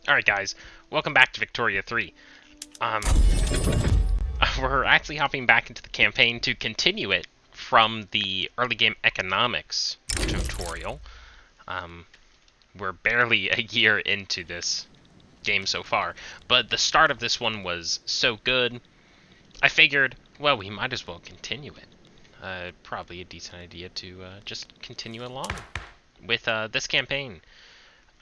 Alright guys, welcome back to Victoria 3. Um, we're actually hopping back into the campaign to continue it from the early game economics tutorial. We're barely a year into this game so far, but the start of this one was so good, I figured, well, we might as well continue it. Probably a decent idea to just continue along with this campaign.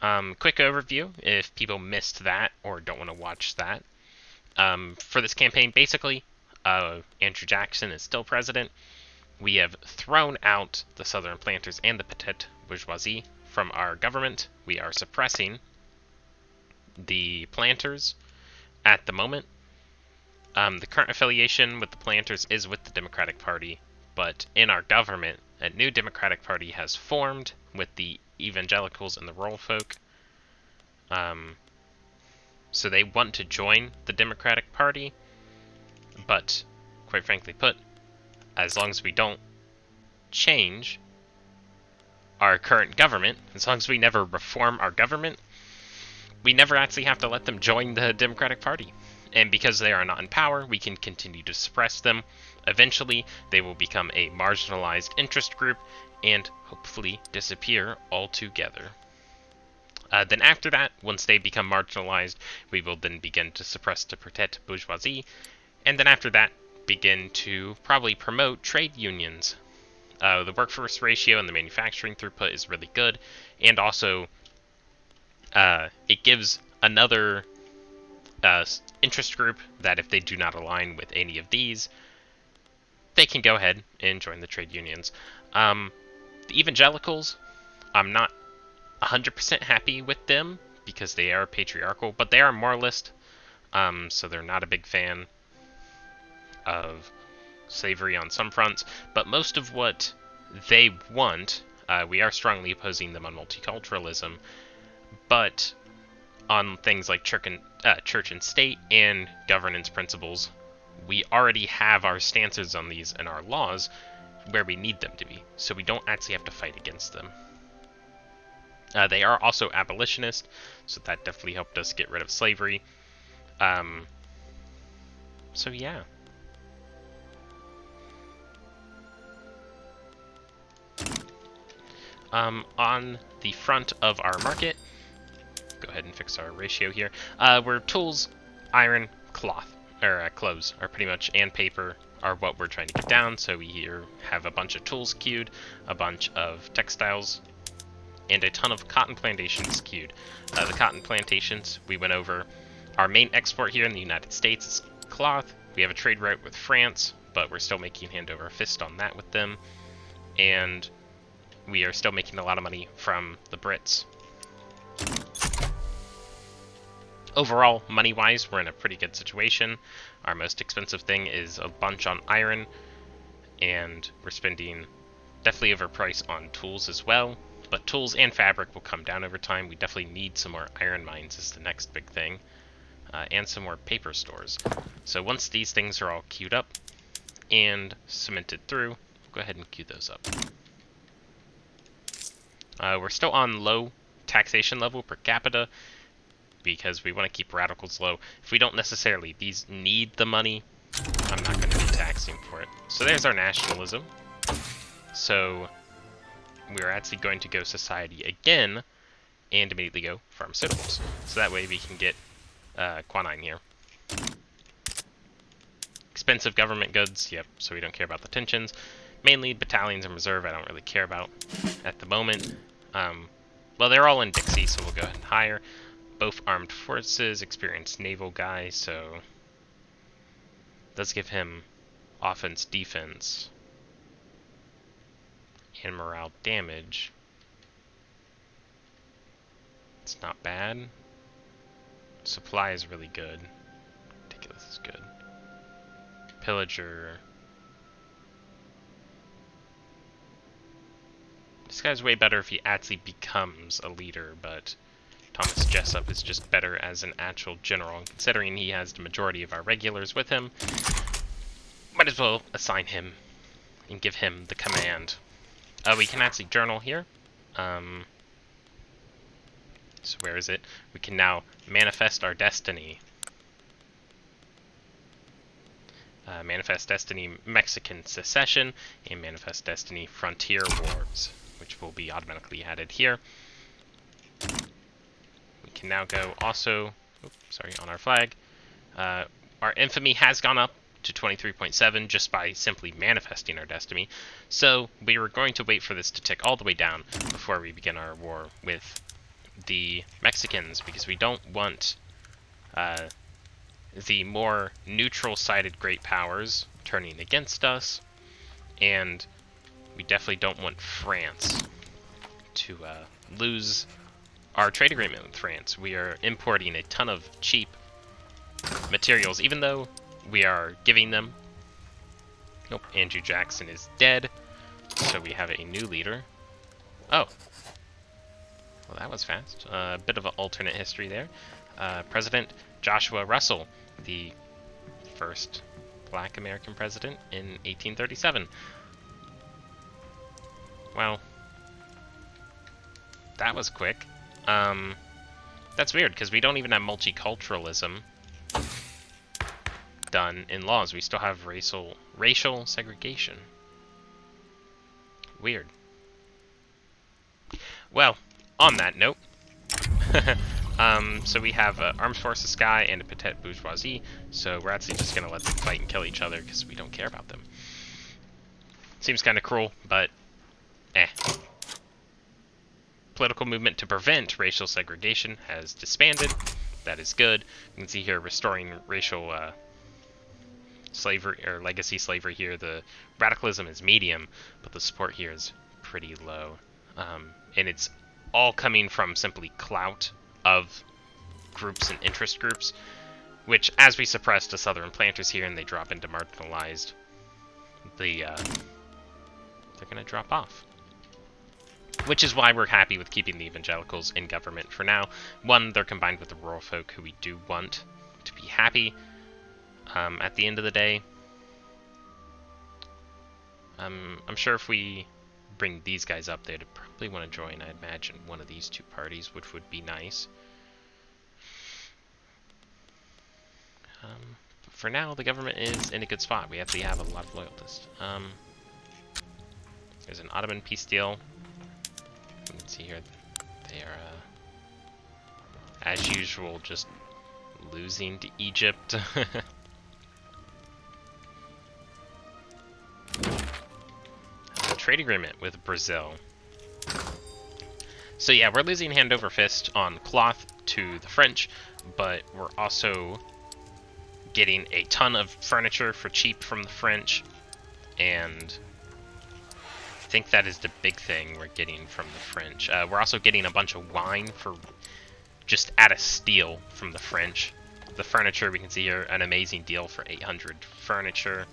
Quick overview, if people missed that or don't want to watch that. For this campaign, basically, Andrew Jackson is still president. We have thrown out the Southern planters and the petite bourgeoisie from our government. We are suppressing the planters at the moment. The current affiliation with the planters is with the Democratic Party, but in our government, a new Democratic Party has formed with the evangelicals and the rural folk. So they want to join the Democratic Party, but quite frankly put, as long as we don't change our current government, as long as we never reform our government, we never actually have to let them join the Democratic Party. And because they are not in power, we can continue to suppress them. Eventually, they will become a marginalized interest group and hopefully disappear altogether. Then after that, once they become marginalized, we will then begin to suppress the petite bourgeoisie, and then after that, begin to probably promote trade unions. The workforce ratio and the manufacturing throughput is really good, and also it gives another interest group that if they do not align with any of these, they can go ahead and join the trade unions. The evangelicals, I'm not 100% happy with them because they are patriarchal, but they are moralist, so they're not a big fan of slavery on some fronts. But most of what they want, we are strongly opposing them on multiculturalism, but on things like church and state and governance principles, we already have our stances on these in our laws where we need them to be, so we don't actually have to fight against them. They are also abolitionist, so that definitely helped us get rid of slavery. So yeah. On the front of our market, go ahead and fix our ratio here. We're tools, iron, cloth, or clothes are pretty much, and paper are what we're trying to get down. So we here have a bunch of tools queued, a bunch of textiles, and a ton of cotton plantations queued. The cotton plantations we went over. Our main export here in the United States is cloth. We have a trade route with France, but we're still making hand over fist on that with them. And we are still making a lot of money from the Brits. Overall, money-wise, we're in a pretty good situation. Our most expensive thing is a bunch on iron, and we're spending definitely overpriced on tools as well. But tools and fabric will come down over time. We definitely need some more iron mines is the next big thing, and some more paper stores. So once these things are all queued up and cemented through, we'll go ahead and queue those up. We're still on low taxation level per capita because we want to keep radicals low. If we don't necessarily need the money, I'm not going to be taxing for it. So there's our nationalism. So we're actually going to go society again and immediately go pharmaceuticals. So that way we can get quinine here. Expensive government goods, yep, so we don't care about the tensions. Mainly battalions and reserve I don't really care about at the moment. Well, they're all in Dixie, so we'll go ahead and hire. Both armed forces, experienced naval guy, so does give him offense, defense, and morale damage. It's not bad. Supply is really good. Ridiculous is good. Pillager. This guy's way better if he actually becomes a leader, but Thomas Jessup is just better as an actual general. Considering he has the majority of our regulars with him, might as well assign him and give him the command. We can actually journal here. So where is it? We can now manifest our destiny. Manifest Destiny Mexican Secession, and Manifest Destiny Frontier Wars, which will be automatically added here. We can now go also, on our flag. Our infamy has gone up to 23.7 just by simply manifesting our destiny. So we were going to wait for this to tick all the way down before we begin our war with the Mexicans, because we don't want the more neutral-sided great powers turning against us, and we definitely don't want France to lose our trade agreement with France. We are importing a ton of cheap materials, even though we are giving them... Nope, Andrew Jackson is dead, so we have a new leader. Oh. Well, that was fast. A bit of an alternate history there. President Joshua Russell, the first black American president in 1837. Well, that was quick. That's weird, because we don't even have multiculturalism done in laws. We still have racial segregation. Weird. Well, on that note, so we have Armed Forces Sky and a Petite Bourgeoisie, so we're actually just going to let them fight and kill each other because we don't care about them. Seems kind of cruel, but eh. Political movement to prevent racial segregation has disbanded. That is good. You can see here restoring racial slavery, or legacy slavery here. The radicalism is medium, but the support here is pretty low. And it's all coming from simply clout of groups and interest groups, which, as we suppress the southern planters here and they drop into marginalized, they're going to drop off. Which is why we're happy with keeping the evangelicals in government for now. One, they're combined with the rural folk who we do want to be happy. At the end of the day, I'm sure if we bring these guys up, they'd probably want to join. I imagine one of these two parties, which would be nice. But for now, the government is in a good spot. We actually have a lot of loyalists. There's an Ottoman peace deal. You can see here, they are, as usual, just losing to Egypt. A trade agreement with Brazil. So yeah, we're losing hand over fist on cloth to the French, but we're also getting a ton of furniture for cheap from the French, and I think that is the big thing we're getting from the French. We're also getting a bunch of wine for just at a steal from the French. The furniture, we can see here, an amazing deal for 800 furniture.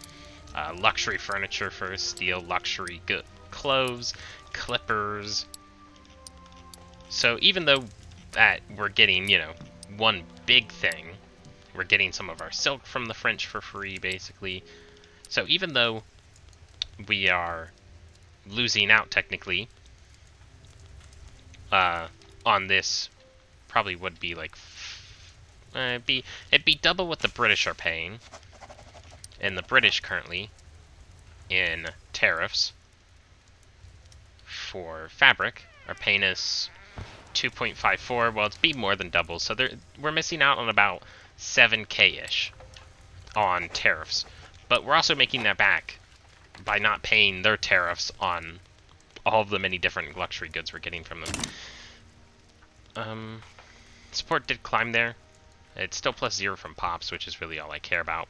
Luxury furniture for a steal, luxury clothes, clippers. So even though that we're getting, you know, one big thing, we're getting some of our silk from the French for free, basically. So even though we are losing out technically on this, probably would be like it'd be double what the British are paying, and the British currently in tariffs for fabric are paying us 2.54. Well, it's be more than double, so we're missing out on about 7K-ish on tariffs, but we're also making that back by not paying their tariffs on all of the many different luxury goods we're getting from them. Support did climb there. It's still +0 from Pops, which is really all I care about.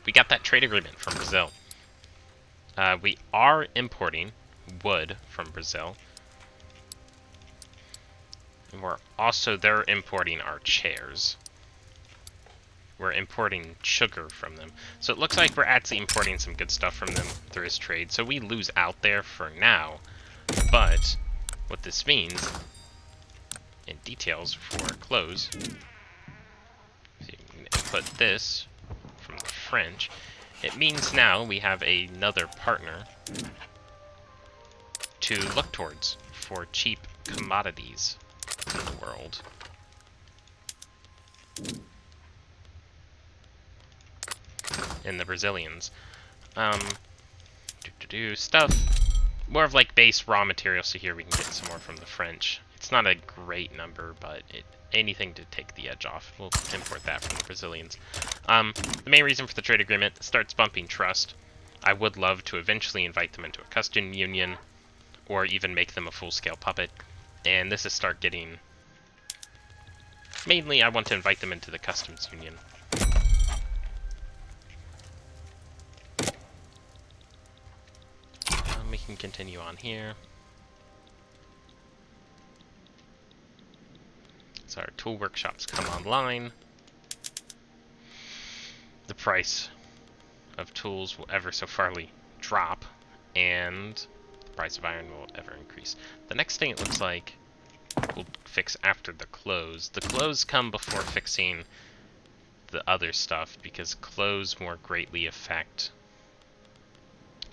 We got that trade agreement from Brazil. We are importing wood from Brazil. And they're importing our chairs. We're importing sugar from them. So it looks like we're actually importing some good stuff from them through this trade. So we lose out there for now. But what this means, in details for clothes, so you can input this from the French. It means now we have another partner to look towards for cheap commodities in the world. In the Brazilians. Stuff. More of like base raw materials, so here we can get some more from the French. It's not a great number, but anything to take the edge off. We'll import that from the Brazilians. The main reason for the trade agreement starts bumping trust. I would love to eventually invite them into a customs union, or even make them a full-scale puppet. And this is start getting... Mainly, I want to invite them into the customs union. We can continue on here. So our tool workshops come online. The price of tools will ever so farly drop, and the price of iron will ever increase. The next thing it looks like we'll fix after the clothes. The clothes come before fixing the other stuff, because clothes more greatly affect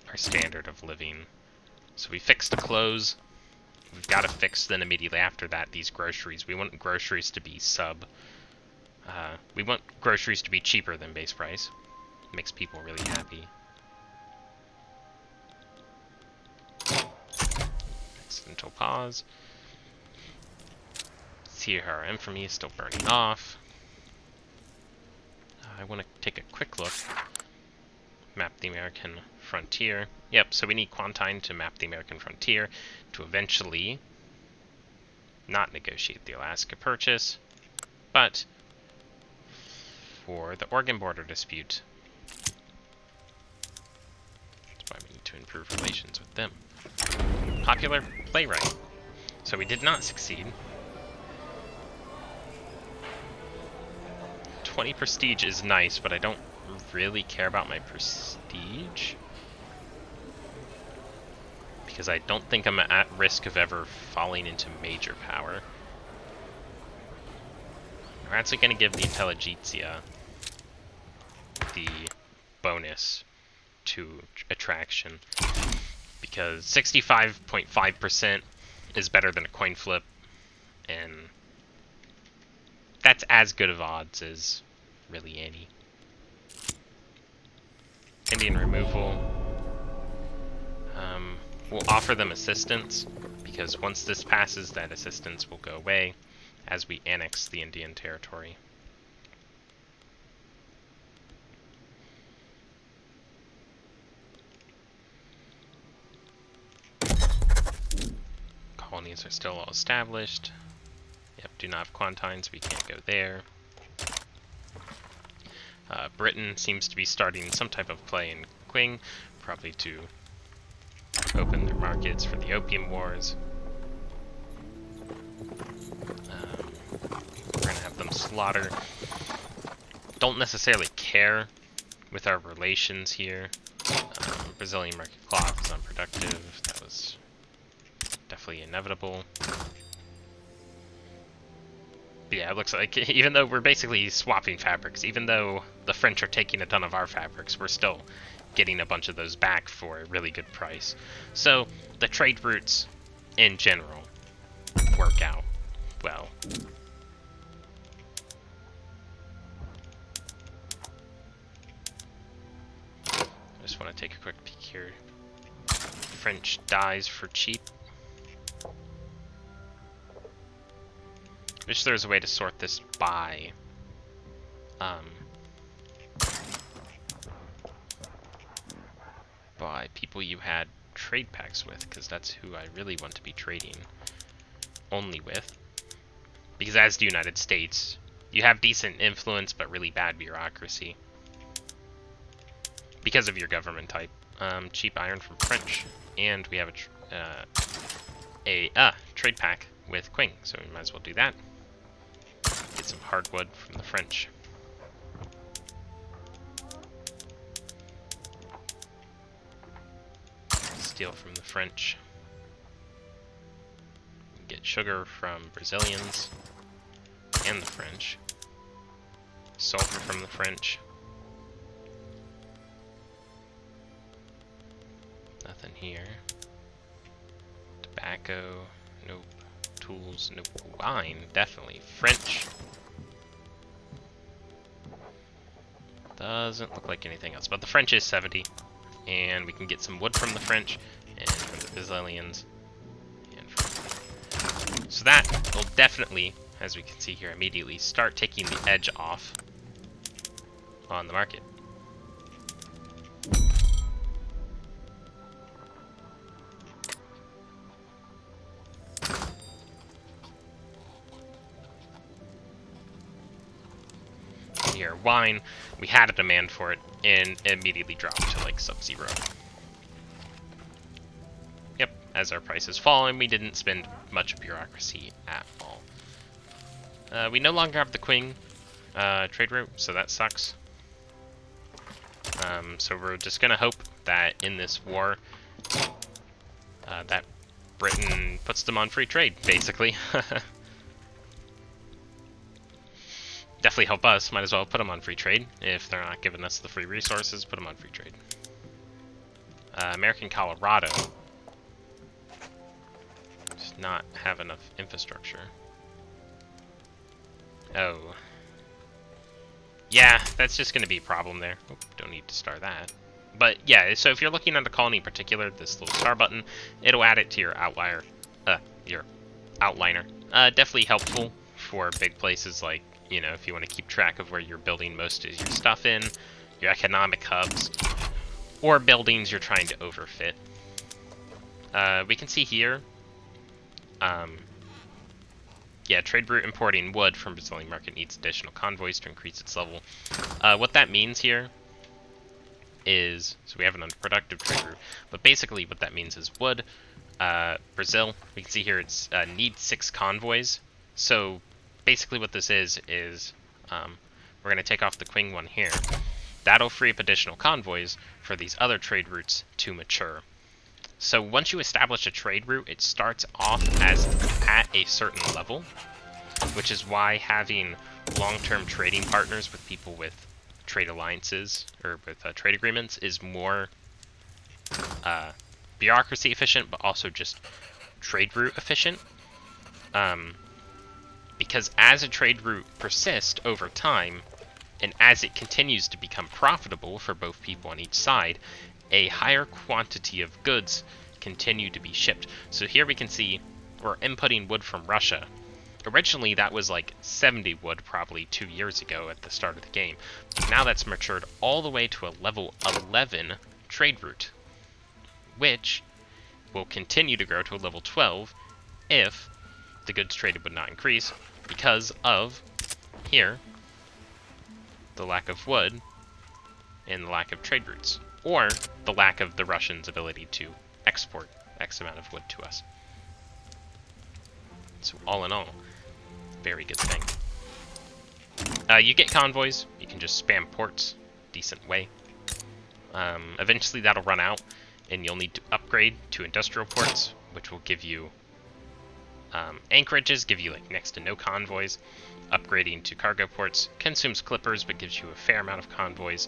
our standard of living. So we fix the clothes. We've got to fix then immediately after that these groceries. We want groceries to be we want groceries to be cheaper than base price. It makes people really happy. Accidental pause. See how our infamy is still burning off. I want to take a quick look. Map the American frontier. Yep, so we need Quantine to map the American frontier to eventually not negotiate the Alaska Purchase, but for the Oregon border dispute. That's why we need to improve relations with them. Popular playwright. So we did not succeed. 20 prestige is nice, but I don't really care about my prestige, because I don't think I'm at risk of ever falling into major power. We're actually going to give the Intelligentsia the bonus to attraction, because 65.5% is better than a coin flip, and that's as good of odds as really any. Indian removal. We'll offer them assistance, because once this passes, that assistance will go away as we annex the Indian territory. Colonies are still well established. Yep, do not have Quantines, we can't go there. Britain seems to be starting some type of play in Qing, probably to open their markets for the Opium Wars. We're going to have them slaughter. Don't necessarily care with our relations here. Brazilian market cloth is unproductive. That was definitely inevitable. But yeah, it looks like even though we're basically swapping fabrics, even though the French are taking a ton of our fabrics, we're still getting a bunch of those back for a really good price. So the trade routes in general work out well. I just want to take a quick peek here. French dies for cheap. Wish there was a way to sort this by people you had trade pacts with, because that's who I really want to be trading only with. Because as the United States, you have decent influence but really bad bureaucracy because of your government type. Cheap iron from French, and we have a trade pack with Qing, so we might as well do that. Get some hardwood from the French. Steel from the French. Get sugar from Brazilians and the French. Sulfur from the French. Nothing here. Tobacco, nope. tools, no wine, definitely. French. Doesn't look like anything else, but the French is 70. And we can get some wood from the French and from the Brazilians. So that will definitely, as we can see here immediately, start taking the edge off on the market. Here, wine, we had a demand for it, and it immediately dropped to like sub-zero. Yep, as our prices fall, and we didn't spend much bureaucracy at all. We no longer have the Qing trade route, so that sucks. So we're just gonna hope that in this war, that Britain puts them on free trade, basically. Definitely help us. Might as well put them on free trade. If they're not giving us the free resources, put them on free trade. American Colorado does not have enough infrastructure. Oh. Yeah, that's just going to be a problem there. Oh, don't need to star that. But yeah, so if you're looking at a colony in particular, this little star button, it'll add it to your outlier, your outliner. Definitely helpful for big places like, you know, if you want to keep track of where you're building most of your stuff in, your economic hubs, or buildings you're trying to overfit. We can see here, yeah, trade route importing wood from Brazilian market needs additional convoys to increase its level. What that means here is, so we have an unproductive trade route, but basically what that means is wood, Brazil, we can see here it's needs 6 convoys. So basically what this is we're going to take off the Qing one here. That'll free up additional convoys for these other trade routes to mature. So once you establish a trade route, it starts off as at a certain level, which is why having long-term trading partners with people with trade alliances or with trade agreements is more bureaucracy efficient, but also just trade route efficient. Because as a trade route persists over time, and as it continues to become profitable for both people on each side, a higher quantity of goods continue to be shipped. So here we can see we're inputting wood from Russia. Originally that was like 70 wood probably 2 years ago at the start of the game. Now that's matured all the way to a level 11 trade route, which will continue to grow to a level 12 if the goods traded would not increase because of, here, the lack of wood and the lack of trade routes, or the lack of the Russians' ability to export X amount of wood to us. So all in all, very good thing. You get convoys, you can just spam ports, decent way. Eventually that'll run out, and you'll need to upgrade to industrial ports, which will give you anchorages, give you like next to no convoys. Upgrading to cargo ports consumes clippers, but gives you a fair amount of convoys.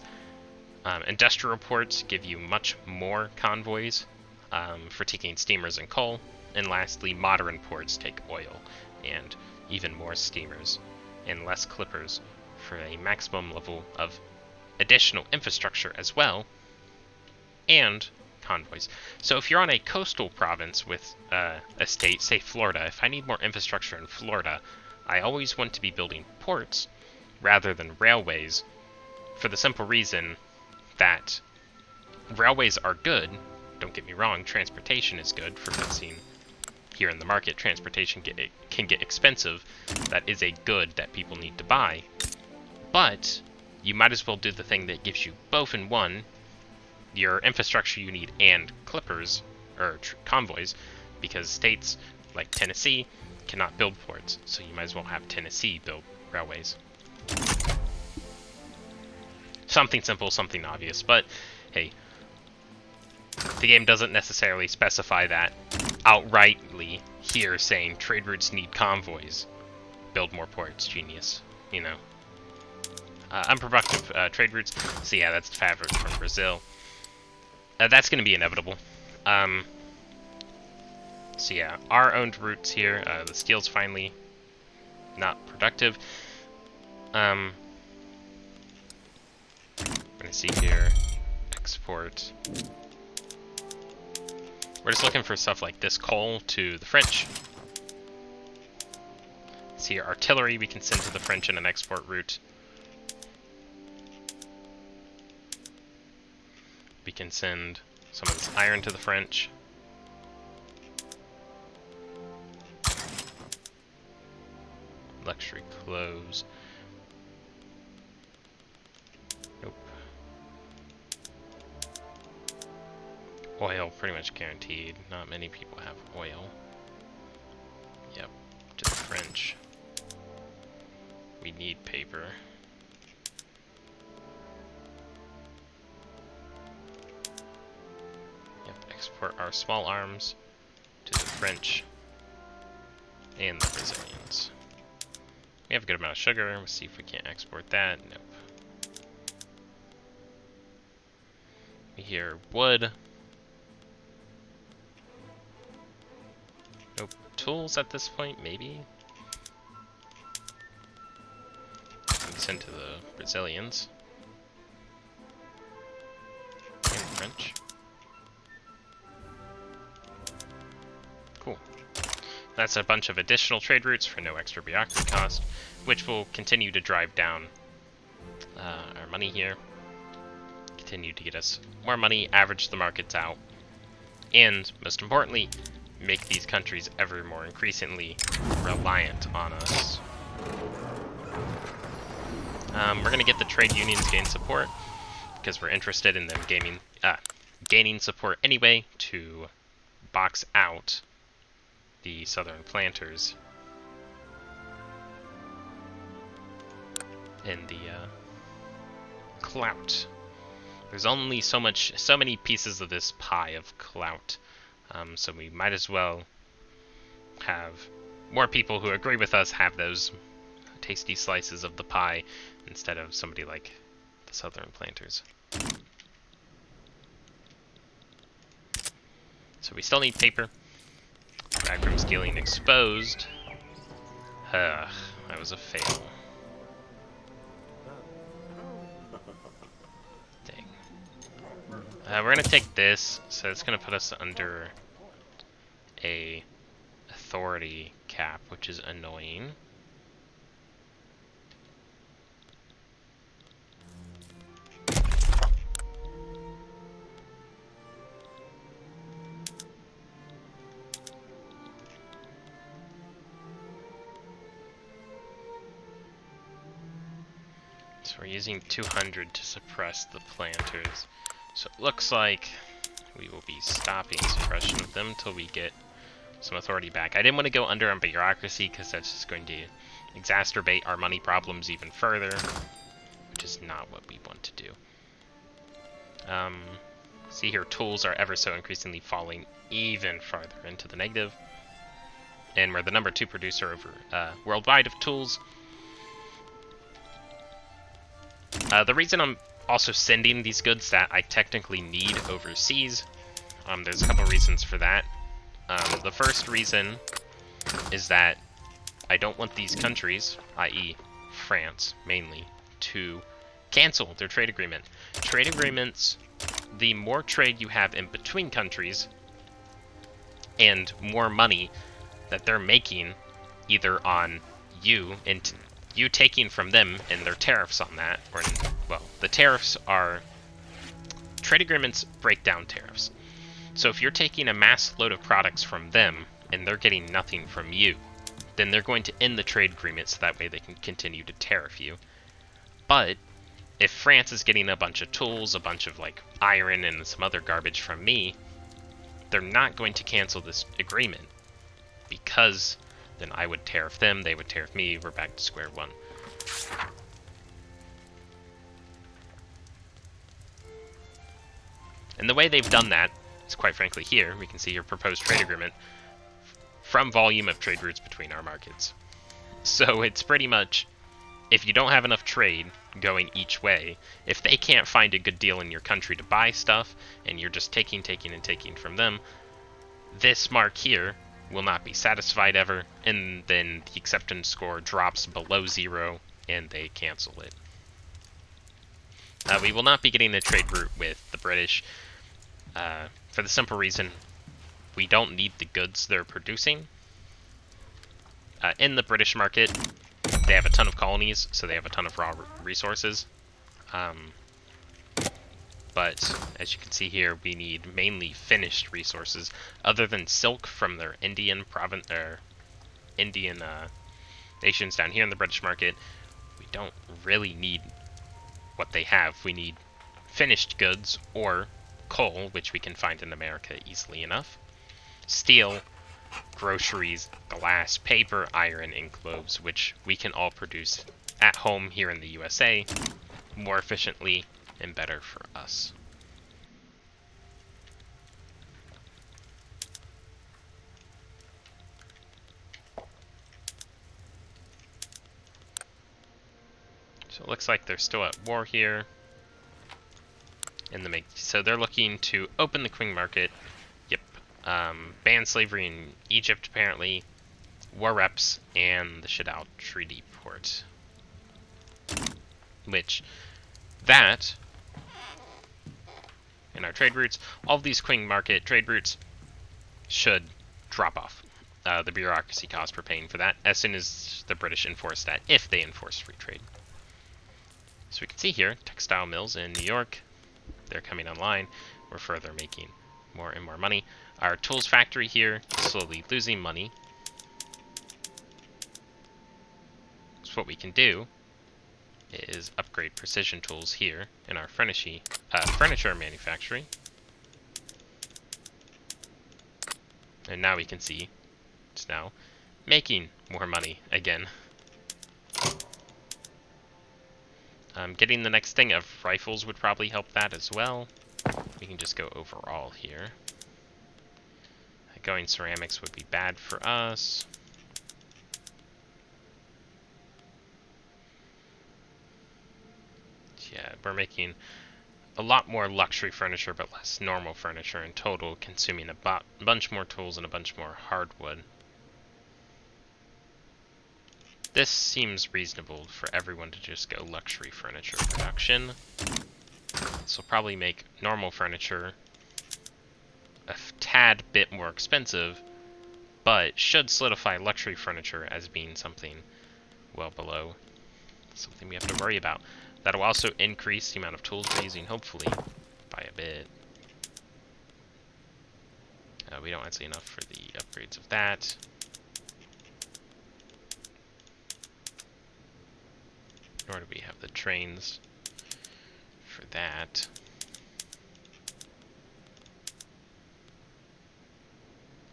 Industrial ports give you much more convoys for taking steamers and coal. And lastly, modern ports take oil and even more steamers and less clippers for a maximum level of additional infrastructure as well, and convoys. So if you're on a coastal province with a state, say Florida, if I need more infrastructure in Florida, I always want to be building ports rather than railways, for the simple reason that railways are good, don't get me wrong, transportation is good for fencing. Here in the market, transportation can get expensive. That is a good that people need to buy. But you might as well do the thing that gives you both in one, your infrastructure you need and clippers, or convoys, because states like Tennessee cannot build ports, so you might as well have Tennessee build railways. Something simple, something obvious, but hey, the game doesn't necessarily specify that outrightly here, saying trade routes need convoys. Build more ports, genius, you know. Unproductive trade routes, so yeah, that's the fabric from Brazil. That's going to be inevitable. So yeah, our owned routes here, the steel's finally not productive. We're gonna see here, export. We're just looking for stuff like this coal to the French. See here, artillery we can send to the French in an export route. We can send some of this iron to the French. Luxury clothes. Nope. Oil, pretty much guaranteed. Not many people have oil. Yep, to the French. We need paper. Yep, export our small arms to the French and the Brazilians. We have a good amount of sugar. Let's see if we can't export that. Nope. We hear wood. Nope. Tools at this point, maybe? Send to the Brazilians. And French. Cool. That's a bunch of additional trade routes for no extra bureaucracy cost, which will continue to drive down our money here. Continue to get us more money, average the markets out, and most importantly, make these countries ever more increasingly reliant on us. We're going to get the trade unions gain support, because we're interested in them gaining support anyway to box out the southern planters in the clout. There's only so many pieces of this pie of clout, so we might as well have more people who agree with us have those tasty slices of the pie instead of somebody like the southern planters. So we still need paper. Backroom stealing exposed. That was a fail. Dang. We're gonna take this, so it's gonna put us under a authority cap, which is annoying. So we're using 200 to suppress the planters. So it looks like we will be stopping suppression of them until we get some authority back. I didn't want to go under on bureaucracy because that's just going to exacerbate our money problems even further, which is not what we want to do. See here, tools are ever so increasingly falling even farther into the negative. And we're the #2 producer over worldwide of tools. The reason I'm also sending these goods that I technically need overseas, there's a couple reasons for that. The first reason is that I don't want these countries, i.e. France mainly, to cancel their trade agreement. Trade agreements, the more trade you have in between countries and more money that they're making either on you and you taking from them and their tariffs on that, or, well, the tariffs are, trade agreements break down tariffs. So if you're taking a mass load of products from them and they're getting nothing from you, then they're going to end the trade agreement so that way they can continue to tariff you. But if France is getting a bunch of tools, a bunch of like iron and some other garbage from me, they're not going to cancel this agreement, because then I would tariff them, they would tariff me, we're back to square one. And the way they've done that is, quite frankly, here, we can see your proposed trade agreement from volume of trade routes between our markets. So it's pretty much, if you don't have enough trade going each way, if they can't find a good deal in your country to buy stuff, and you're just taking and taking from them, this mark here will not be satisfied ever, and then the acceptance score drops below 0, and they cancel it. We will not be getting a trade route with the British, for the simple reason we don't need the goods they're producing. In the British market, they have a ton of colonies, so they have a ton of raw resources. But as you can see here, we need mainly finished resources. Other than silk from their Indian province, or Indian nations down here in the British market, we don't really need what they have. We need finished goods or coal, which we can find in America easily enough. Steel, groceries, glass, paper, iron, and cloves, which we can all produce at home here in the USA more efficiently and better for us. So it looks like they're still at war here. So they're looking to open the Qing market. Yep. Ban slavery in Egypt, apparently. War reps and the Shadal Treaty Port. Which, that, in our trade routes, all of these Qing market trade routes should drop off. The bureaucracy costs we're paying for that as soon as the British enforce that, if they enforce free trade. So we can see here, textile mills in New York, they're coming online. We're further making more and more money. Our tools factory here is slowly losing money. So what we can do is upgrade precision tools here in our furniture manufacturing. And now we can see it's now making more money again. Getting the next thing of rifles would probably help that as well. We can just go overall here. Going ceramics would be bad for us. Yeah, we're making a lot more luxury furniture, but less normal furniture in total, consuming a bunch more tools and a bunch more hardwood. This seems reasonable for everyone to just go luxury furniture production. This will probably make normal furniture a tad bit more expensive, but should solidify luxury furniture as being something well below something we have to worry about. That'll also increase the amount of tools we're using, hopefully, by a bit. We don't have enough for the upgrades of that. Nor do we have the trains for that.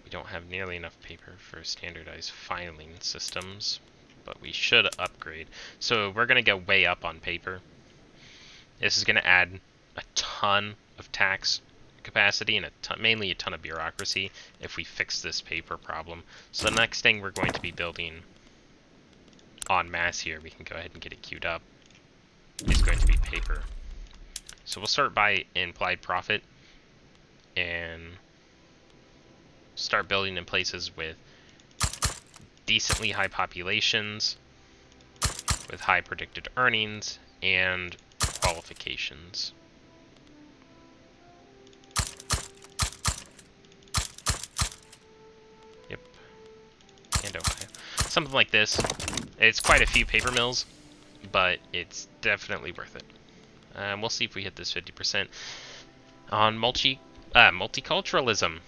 We don't have nearly enough paper for standardized filing systems, but we should upgrade. So we're going to go way up on paper. This is going to add a ton of tax capacity and mainly a ton of bureaucracy if we fix this paper problem. So the next thing we're going to be building en masse here, we can go ahead and get it queued up, is going to be paper. So we'll start by implied profit and start building in places with decently high populations, with high predicted earnings, and qualifications. Yep. And Ohio. Something like this. It's quite a few paper mills, but it's definitely worth it. We'll see if we hit this 50% on multiculturalism.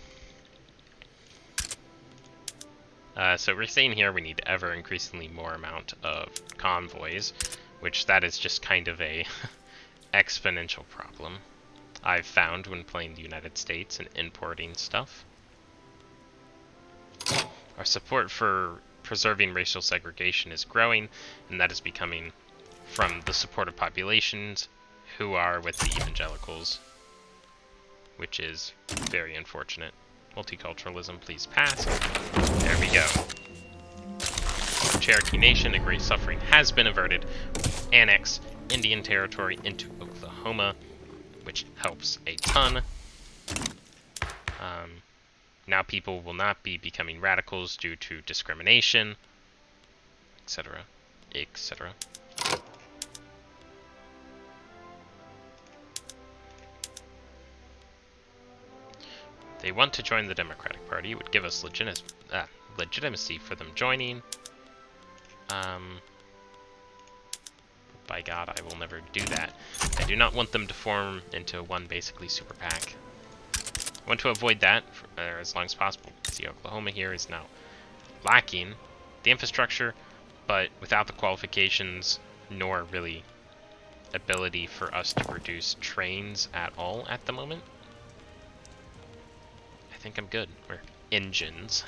So we're saying here we need ever increasingly more amount of convoys, which that is just kind of a exponential problem I've found when playing the United States and importing stuff. Our support for preserving racial segregation is growing, and that is becoming from the support of populations who are with the evangelicals, which is very unfortunate. Multiculturalism, please pass. There we go. Cherokee Nation, a great suffering has been averted. Annex Indian Territory into Oklahoma, which helps a ton. Now people will not be becoming radicals due to discrimination, etc., etc. They want to join the Democratic Party. It would give us legitimacy for them joining. By God, I will never do that. I do not want them to form into one basically super PAC. I want to avoid that for, as long as possible. See, Oklahoma here is now lacking the infrastructure, but without the qualifications, nor really ability for us to produce trains at all at the moment. I think I'm good. Or engines.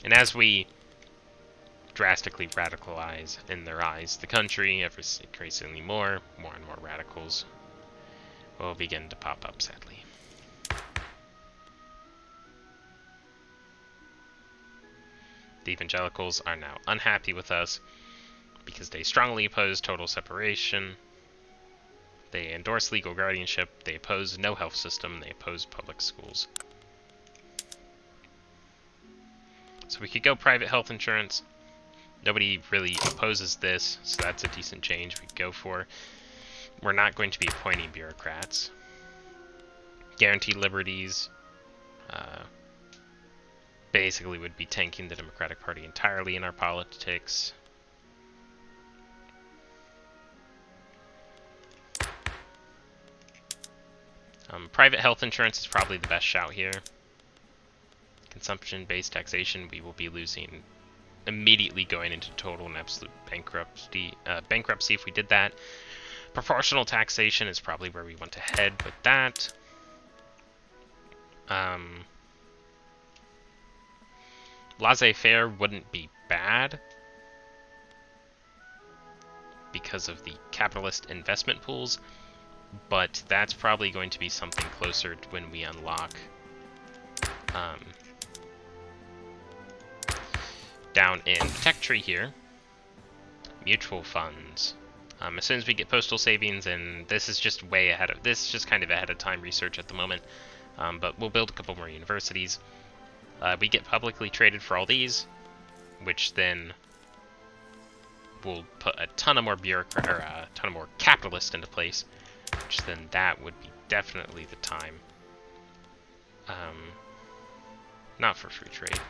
And as we drastically radicalize in their eyes the country, ever increasingly more and more radicals will begin to pop up, sadly. The evangelicals are now unhappy with us because they strongly oppose total separation. They endorse legal guardianship. They oppose no health system. They oppose public schools. So we could go private health insurance. Nobody really opposes this, so that's a decent change we could go for. We're not going to be appointing bureaucrats. Guaranteed liberties. Basically would be tanking the Democratic Party entirely in our politics. Private health insurance is probably the best shout here. Consumption-based taxation, we will be losing immediately, going into total and absolute bankruptcy if we did that. Proportional taxation is probably where we want to head with that. Laissez-faire wouldn't be bad because of the capitalist investment pools, but that's probably going to be something closer to when we unlock down in Tech Tree here, mutual funds. As soon as we get postal savings, and this is just way ahead of this, is just kind of ahead of time research at the moment. But we'll build a couple more universities. We get publicly traded for all these, which then will put a ton of more bureaucrat or a ton of more capitalists into place. Which then that would be definitely the time. Not for free trade.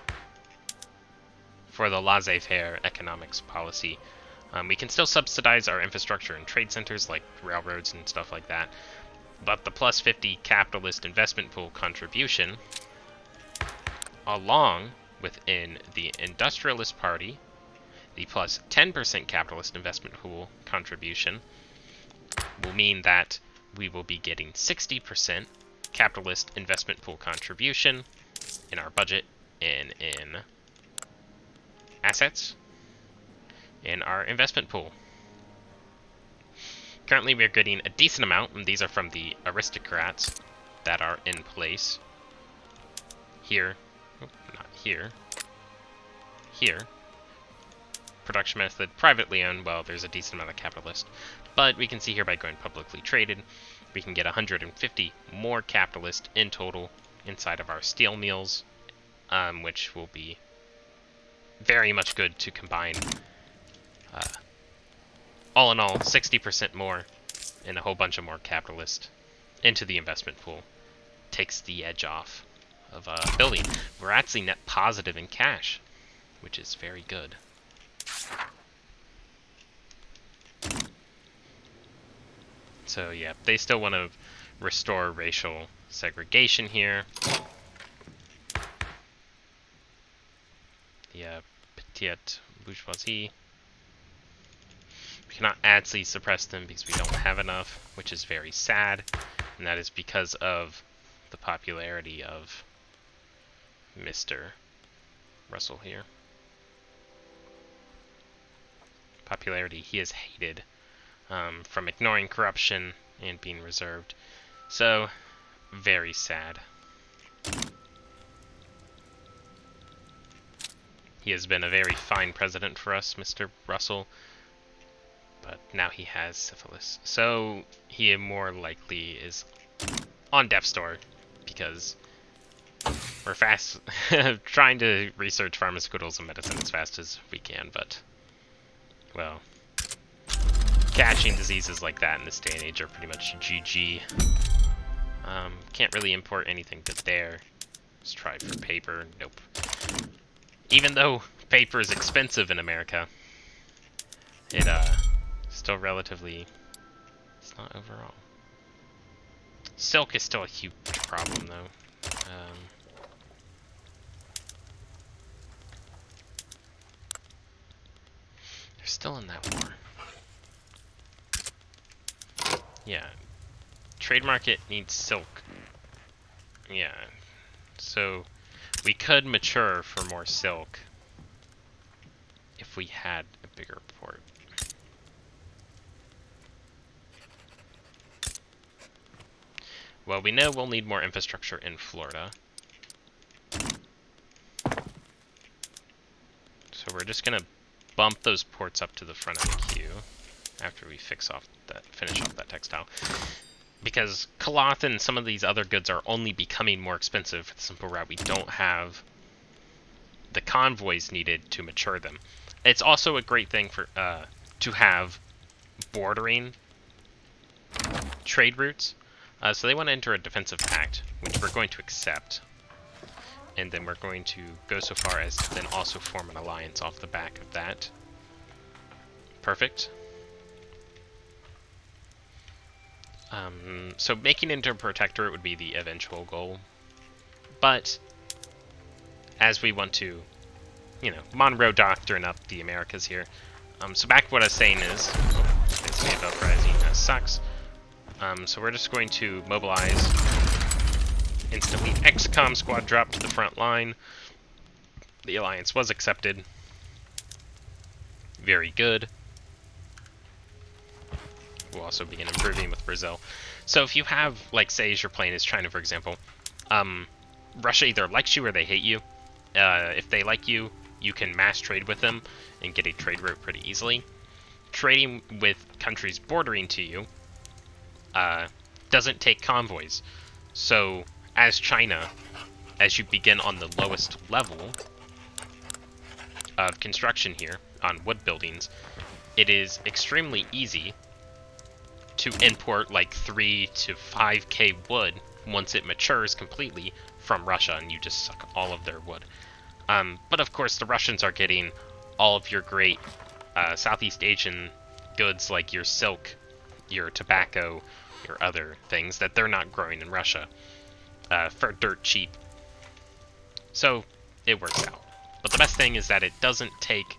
For the laissez-faire economics policy. We can still subsidize our infrastructure and trade centers like railroads and stuff like that. But the plus 50 capitalist investment pool contribution, along within the Industrialist Party, the plus 10% capitalist investment pool contribution, will mean that we will be getting 60% capitalist investment pool contribution in our budget and in assets in our investment pool. Currently we're getting a decent amount, and these are from the aristocrats that are in place. Here, not here, here. Production method, privately owned, well, there's a decent amount of capitalist. But we can see here by going publicly traded, we can get 150 more capitalist in total inside of our steel mills, which will be very much good to combine. All in all, 60% more and a whole bunch of more capitalist into the investment pool. Takes the edge off of building. We're actually net positive in cash, which is very good. So yeah, they still want to restore racial segregation here. The petite bourgeoisie. We cannot actually suppress them because we don't have enough, which is very sad, and that is because of the popularity of Mr. Russell here. Popularity, he is hated from ignoring corruption and being reserved. So, very sad. He has been a very fine president for us, Mr. Russell, but now he has syphilis. So, he more likely is on Death Store, because we're fast trying to research pharmaceuticals and medicine as fast as we can, but, well, catching diseases like that in this day and age are pretty much GG. Can't really import anything good there. Let's try for paper. Nope. Even though paper is expensive in America, it, still relatively, it's not overall. Silk is still a huge problem, though. They're still in that war. Yeah. Trade market needs silk. Yeah. So, we could mature for more silk if we had a bigger port. Well, we know we'll need more infrastructure in Florida. So we're just gonna bump those ports up to the front of the queue after we finish off that textile. Because cloth and some of these other goods are only becoming more expensive for the simple route we don't have the convoys needed to mature them. It's also a great thing for to have bordering trade routes. So they want to enter a defensive pact, which we're going to accept. And then we're going to go so far as to then also form an alliance off the back of that. Perfect. So making it into a protectorate would be the eventual goal. But, as we want to, you know, Monroe Doctrine up the Americas here. So back what I was saying is, it's made uprising, that sucks. So we're just going to mobilize instantly. XCOM squad drop to the front line. The alliance was accepted. Very good. We'll also begin improving with Brazil. So if you have, like, say, your plane is China, for example, Russia either likes you or they hate you. If they like you, you can mass trade with them and get a trade route pretty easily. Trading with countries bordering to you doesn't take convoys. So, as China, as you begin on the lowest level of construction here, on wood buildings, it is extremely easy to import like 3 to 5k wood once it matures completely from Russia, and you just suck all of their wood. But of course, the Russians are getting all of your great Southeast Asian goods like your silk, your tobacco, your other things that they're not growing in Russia for dirt cheap. So it works out. But the best thing is that it doesn't take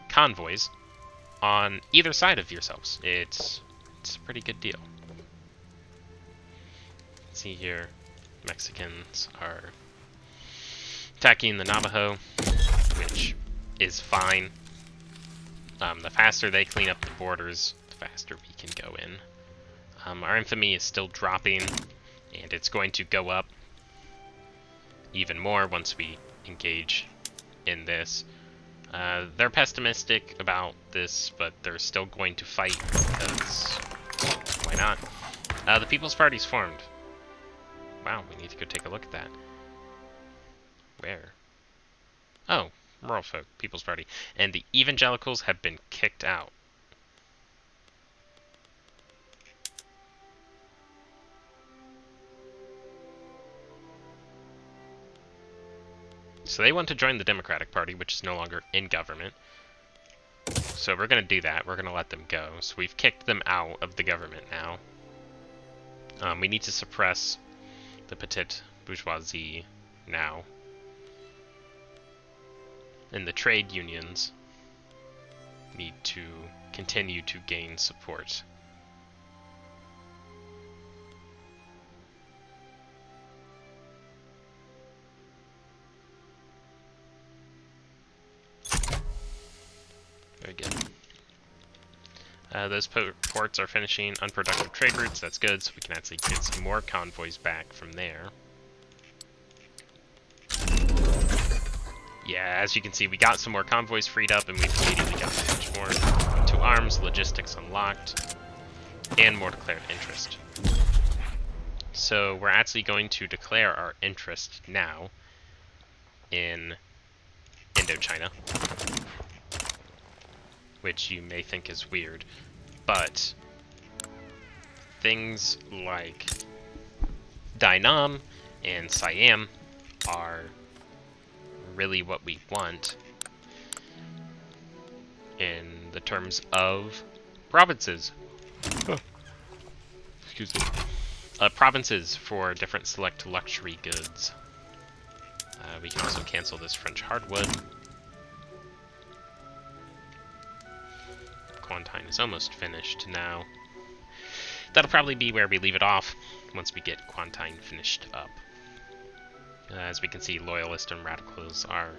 convoys on either side of yourselves. It's a pretty good deal. See here, Mexicans are attacking the Navajo, which is fine. The faster they clean up the borders, the faster we can go in. Our infamy is still dropping, and it's going to go up even more once we engage in this. They're pessimistic about this, but they're still going to fight, because why not? The People's Party's formed. Wow, we need to go take a look at that. Where? Oh, Merlefolk, People's Party. And the Evangelicals have been kicked out. So they want to join the Democratic Party, which is no longer in government. So we're going to do that. We're going to let them go. So we've kicked them out of the government now. We need to suppress the petite bourgeoisie now. And the trade unions need to continue to gain support. Very good. Those ports are finishing unproductive trade routes. That's good, so we can actually get some more convoys back from there. Yeah, as you can see, we got some more convoys freed up, and we've immediately got much more to arms, logistics unlocked, and more declared interest. So we're actually going to declare our interest now in Indochina, which you may think is weird, but things like Dainam and Siam are really what we want in the terms of provinces. Oh. Excuse me. Provinces for different select luxury goods. We can also cancel this French hardwood. Quantine is almost finished now. That'll probably be where we leave it off once we get Quantine finished up. As we can see, Loyalist and Radicals are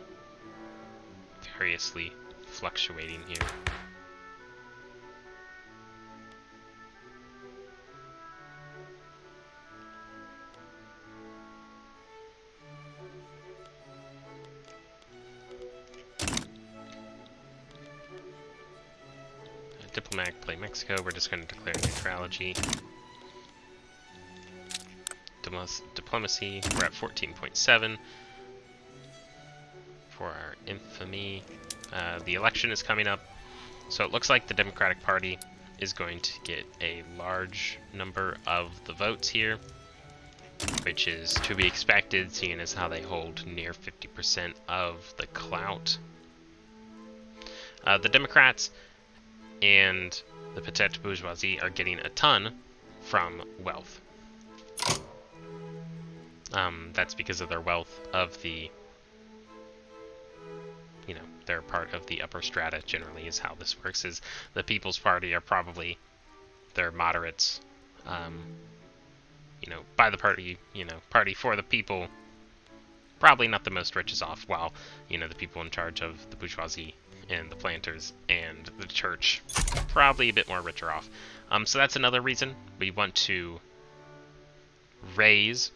variously fluctuating here. Diplomatic play Mexico, we're just going to declare neutrality. Diplomacy, we're at 14.7 for our infamy. The election is coming up, so it looks like the Democratic Party is going to get a large number of the votes here, which is to be expected, seeing as how they hold near 50% of the clout. The Democrats and the petite bourgeoisie are getting a ton from wealth. That's because of their wealth of the, you know, they're part of the upper strata generally is how this works, is the People's Party are probably, they're moderates, you know, by the party, you know, party for the people, probably not the most riches off, while, you know, the people in charge of the bourgeoisie and the planters and the church probably a bit more richer off. So that's another reason we want to raise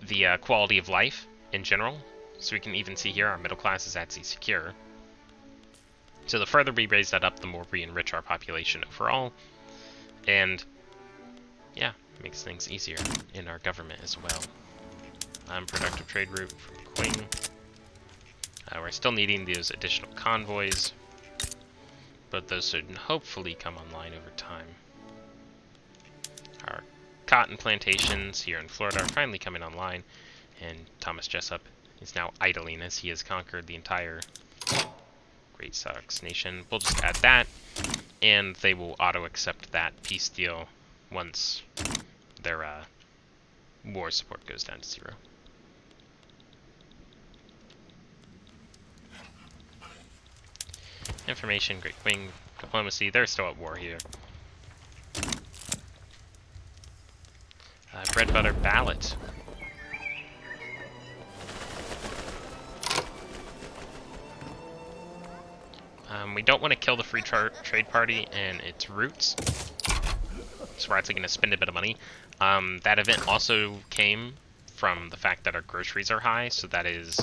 the quality of life in general. So we can even see here our middle class is actually secure. So the further we raise that up, the more we enrich our population overall. And yeah, makes things easier in our government as well. Productive trade route from Qing. We're still needing those additional convoys, but those should hopefully come online over time. Our cotton plantations here in Florida are finally coming online, and Thomas Jessup is now idling as he has conquered the entire Great Sox Nation. We'll just add that, and they will auto-accept that peace deal once their war support goes down to 0. Information, Great Wing, diplomacy, they're still at war here. Bread, butter, ballot. We don't want to kill the Free Trade Party and its roots, so we're actually going to spend a bit of money. That event also came from the fact that our groceries are high, so that is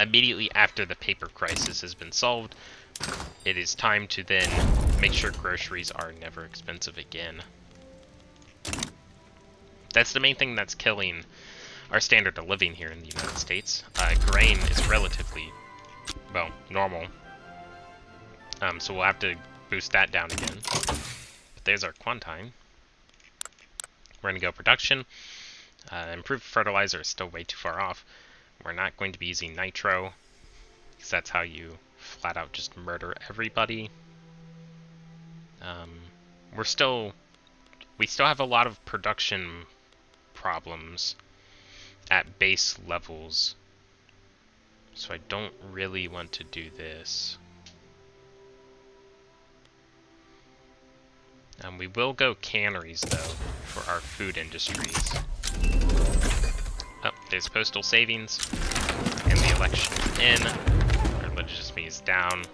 immediately after the paper crisis has been solved. It is time to then make sure groceries are never expensive again. That's the main thing that's killing our standard of living here in the United States. Grain is relatively, well, normal. So we'll have to boost that down again. But there's our Quantine. We're going to go production. Improved fertilizer is still way too far off. We're not going to be using nitro, because that's how you flat out just murder everybody. We still have a lot of production problems at base levels, so I don't really want to do this. We will go canneries, though, for our food industries. Oh, there's postal savings, and the election in. Our legitimacy is down.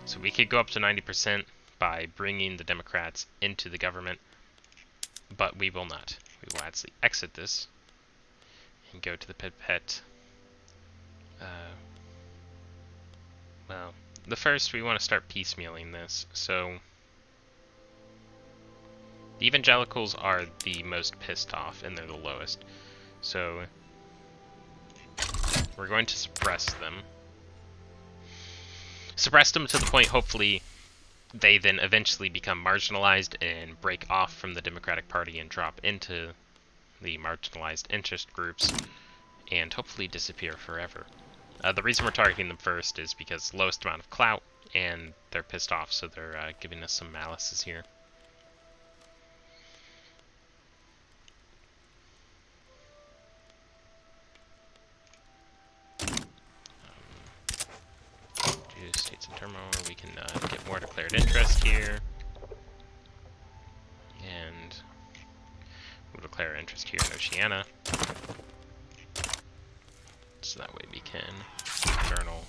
So we could go up to 90% by bringing the Democrats into the government, but we will not. We will actually exit this and go to the pipette. Well, the first we want to start piecemealing this, so The evangelicals are the most pissed off, and they're the lowest. So we're going to suppress them. Suppress them to the point, hopefully, they then eventually become marginalized and break off from the Democratic Party and drop into the marginalized interest groups and hopefully disappear forever. The reason we're targeting them first is because lowest amount of clout, and they're pissed off, so they're giving us some malices here. States in turmoil, we can get more declared interest here. And we'll declare interest here in Oceania. So that way we can journal.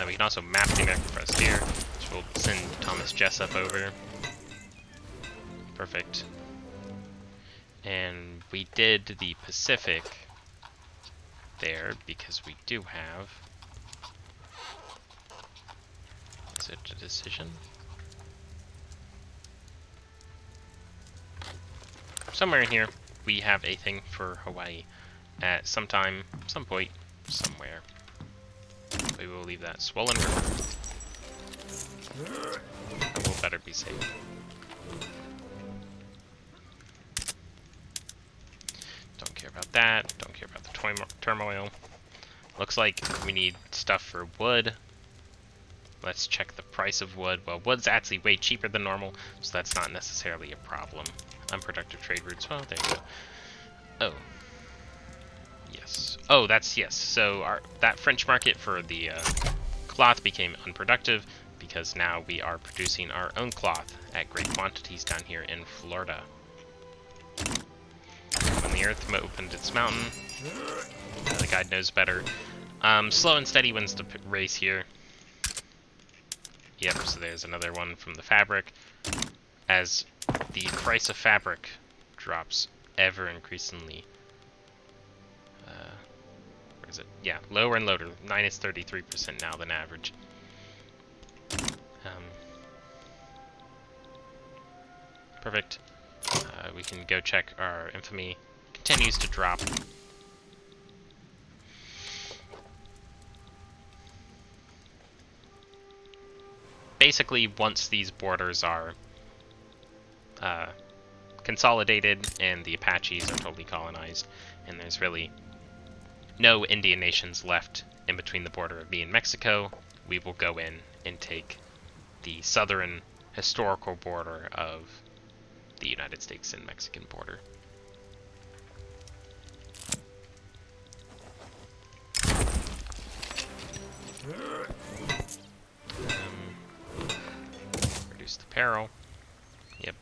We can also map the American Forest here, which we'll send Thomas Jessup over. Perfect. And we did the Pacific there because we do have... Is it a decision? Somewhere in here, we have a thing for Hawaii at some time, some point, somewhere. We will leave that swollen river. And we'll better be safe. Don't care about that. Don't care about the turmoil. Looks like we need stuff for wood. Let's check the price of wood. Well, wood's actually way cheaper than normal, so that's not necessarily a problem. Unproductive trade routes. Well, there you go. Oh. Yes. Oh, that's yes. So that French market for the cloth became unproductive because now we are producing our own cloth at great quantities down here in Florida. When the Earth opened its mountain, the guide knows better. Slow and steady wins the race here. Yep, so there's another one from the fabric. As the price of fabric drops ever increasingly. Where is it? Yeah, lower and lower. Minus 33% now than average. Perfect. We can go check our infamy. Continues to drop. Basically, once these borders are consolidated and the Apaches are totally colonized, and there's really no Indian nations left in between the border of me and Mexico, we will go in and take the southern historical border of the United States and Mexican border. Reduce the peril. Yep.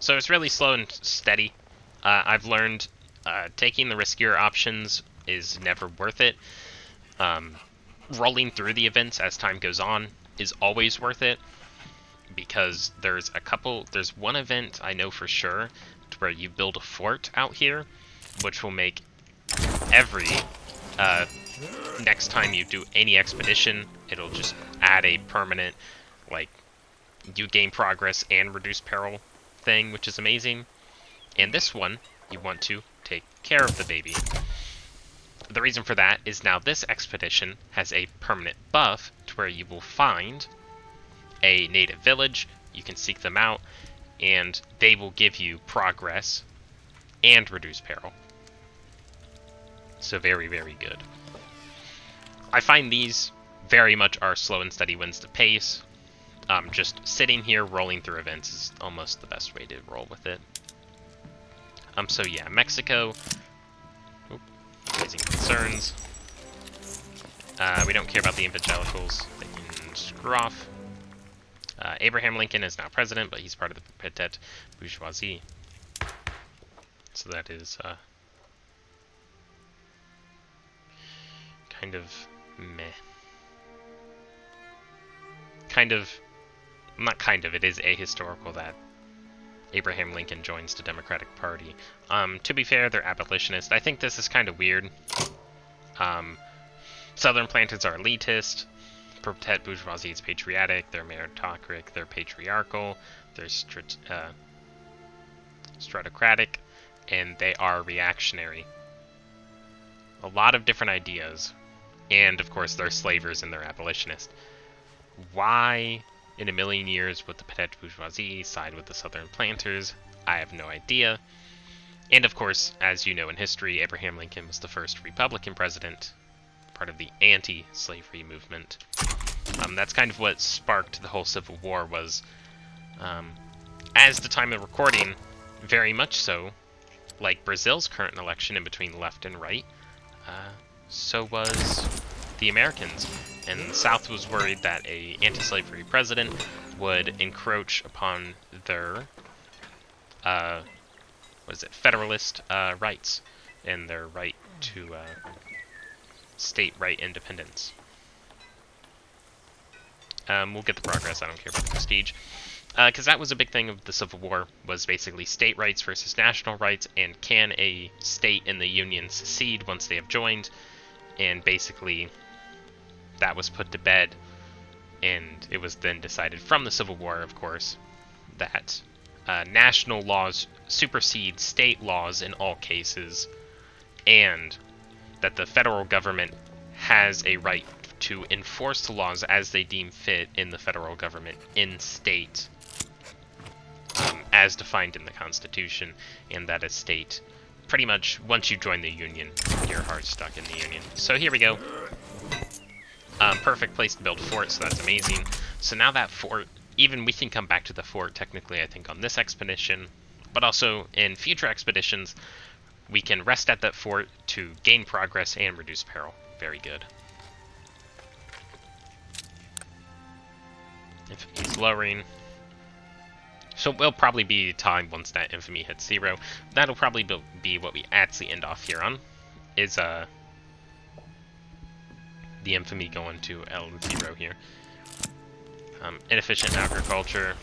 So it's really slow and steady. I've learned taking the riskier options is never worth it. Rolling through the events as time goes on is always worth it, because there's one event I know for sure to where you build a fort out here, which will make every next time you do any expedition, it'll just add a permanent, like, you gain progress and reduce peril thing, which is amazing. And this one, you want to take care of the baby. The reason for that is now this expedition has a permanent buff to where you will find a native village, you can seek them out, and they will give you progress and reduce peril. So very, very good. I find these very much are slow and steady wins the pace. Just sitting here rolling through events is almost the best way to roll with it. So yeah, Mexico, raising concerns. We don't care about the evangelicals, they can screw off. Abraham Lincoln is now president, but he's part of the petite bourgeoisie. So that is kind of meh. It is ahistorical that Abraham Lincoln joins the Democratic Party. To be fair, they're abolitionists. I think this is kind of weird. Southern planters are elitist, petite bourgeoisie is patriotic, they're meritocratic, they're patriarchal, they're stratocratic, and they are reactionary. A lot of different ideas. And, of course, they're slavers and they're abolitionists. Why, in a million years, would the petite bourgeoisie side with the southern planters? I have no idea. And, of course, as you know in history, Abraham Lincoln was the first Republican president, part of the anti-slavery movement. That's kind of what sparked the whole Civil War was, as the time of recording, very much so, like Brazil's current election in between left and right, so was the Americans. And the South was worried that a anti-slavery president would encroach upon their, Federalist rights and their right to state right independence. We'll get the progress, I don't care about the prestige. Because that was a big thing of the Civil War, was basically state rights versus national rights, and can a state in the Union secede once they have joined? And basically, that was put to bed, and it was then decided from the Civil War, of course, that national laws supersede state laws in all cases, and that the federal government has a right to enforce the laws as they deem fit in the federal government in state, as defined in the Constitution, and that a state, pretty much, once you join the Union, you're hard stuck in the Union. So here we go. Perfect place to build a fort, so that's amazing. So now that fort, even we can come back to the fort, technically, I think, on this expedition, but also in future expeditions, we can rest at that fort to gain progress and reduce peril. Very good. Infamy's lowering. So it will probably be time once that infamy hits 0. That'll probably be what we actually end off here on, is the infamy going to L0 here. Inefficient agriculture.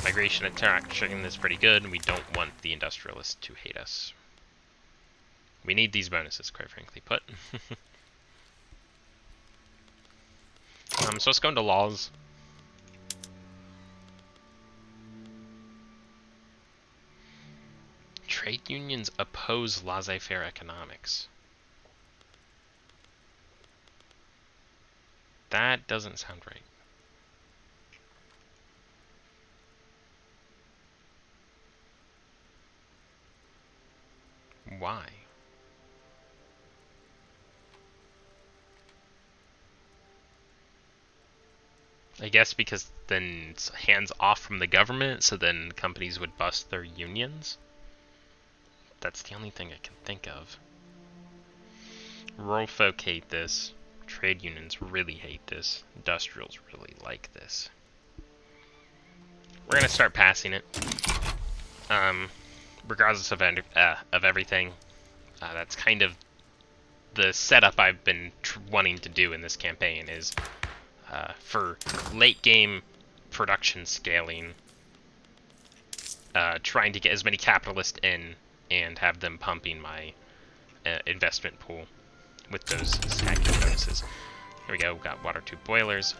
Migration attraction is pretty good, and we don't want the industrialists to hate us. We need these bonuses, quite frankly put. So let's go into laws. Trade unions oppose laissez-faire economics. That doesn't sound right. Why? I guess because then it's hands off from the government, so then companies would bust their unions? That's the only thing I can think of. Rural folk hate this. Trade unions really hate this. Industrials really like this. We're gonna start passing it. Regardless of everything. That's kind of the setup I've been wanting to do in this campaign, is for late game production scaling, trying to get as many capitalists in and have them pumping my investment pool with those stacking bonuses. Here we go, got water tube boilers.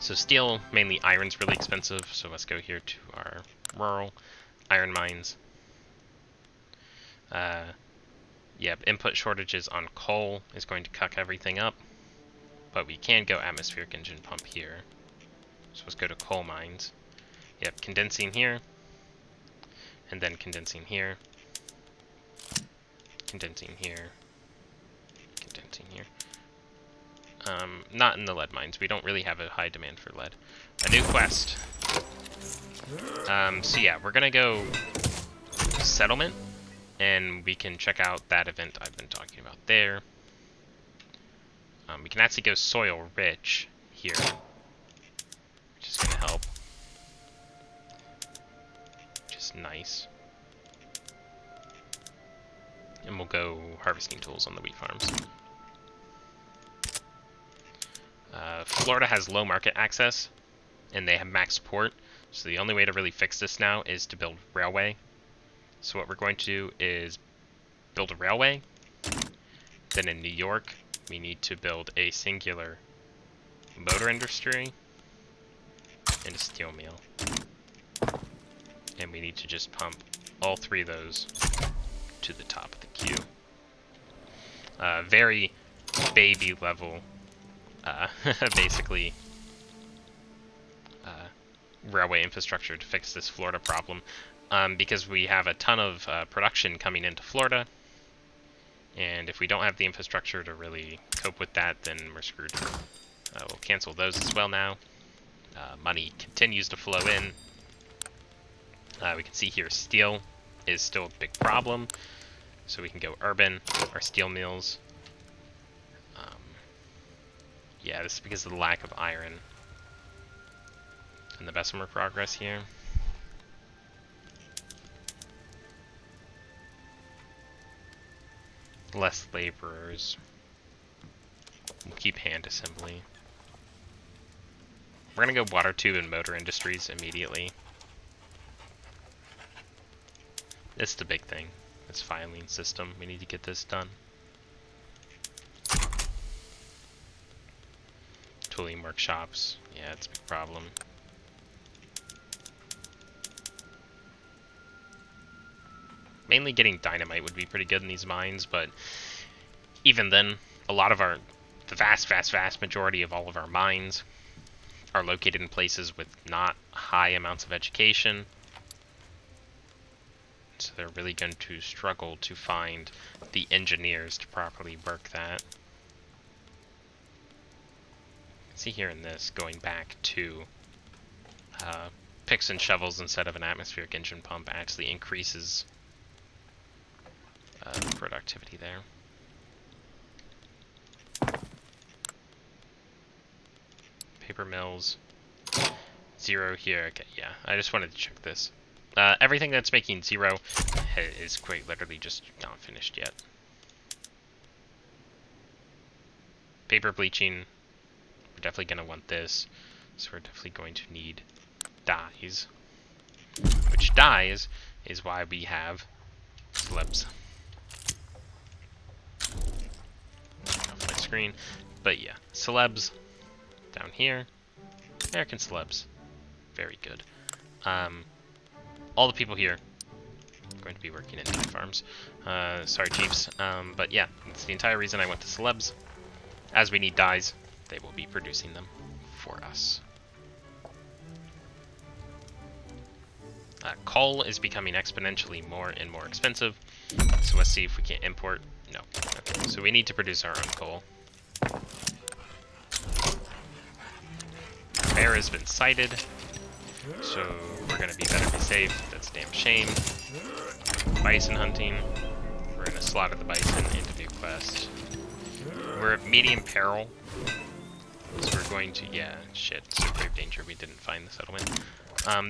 So steel, mainly iron's really expensive, so let's go here to our rural iron mines. Yep, input shortages on coal is going to cuck everything up, but we can go atmospheric engine pump here. So let's go to coal mines. Yep, condensing here, and then condensing here, condensing here, condensing here. Not in the lead mines. We don't really have a high demand for lead. A new quest. So yeah, we're gonna go settlement, and we can check out that event I've been talking about there. We can actually go soil rich here, which is gonna help. Which is nice. And we'll go harvesting tools on the wheat farms. Florida has low market access, and they have max support, so the only way to really fix this now is to build railway. So what we're going to do is build a railway, then in New York, we need to build a singular motor industry and a steel mill. And we need to just pump all 3 of those to the top of the queue. Very baby level, basically, railway infrastructure to fix this Florida problem, because we have a ton of production coming into Florida, and if we don't have the infrastructure to really cope with that, then we're screwed. We'll cancel those as well now. Money continues to flow in. We can see here steel is still a big problem, so we can go urban, our steel mills. Yeah, this is because of the lack of iron. And the Bessemer progress here. Less laborers. We'll keep hand assembly. We're gonna go water tube and motor industries immediately. This is the big thing. This filing system. We need to get this done. Tooling workshops. Yeah, it's a big problem. Mainly getting dynamite would be pretty good in these mines, but even then, a lot of the vast majority of all of our mines are located in places with not high amounts of education. So they're really going to struggle to find the engineers to properly work that. See here in this, going back to picks and shovels instead of an atmospheric engine pump actually increases productivity there. Paper mills. 0 here. Okay, yeah. I just wanted to check this. Everything that's making 0 is quite literally just not finished yet. Paper bleaching. We're definitely going to want this. So we're definitely going to need dyes. Which dyes is why we have slabs. Off my screen. But yeah, celebs down here. American celebs. Very good. All the people here are going to be working in dye farms. Sorry, Chiefs. But yeah, that's the entire reason I went to celebs. As we need dyes, they will be producing them for us. Coal is becoming exponentially more and more expensive. So let's see if we can import. No. Okay, so we need to produce our own coal. Bear has been sighted, so we're gonna better be safe. That's a damn shame. Bison hunting. We're gonna slaughter the bison into new quest. We're at medium peril, so we're going to, yeah, shit, so grave danger, we didn't find the settlement.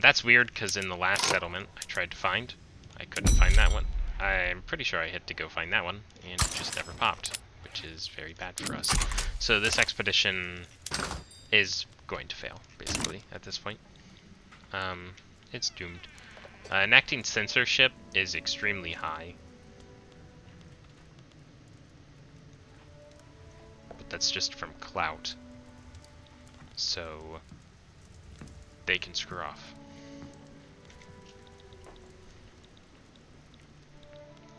That's weird, because in the last settlement I tried to find, I couldn't find that one. I'm pretty sure I had to go find that one, and it just never popped, which is very bad for us. So this expedition is going to fail, basically, at this point. It's doomed. Enacting censorship is extremely high. But that's just from clout. So they can screw off.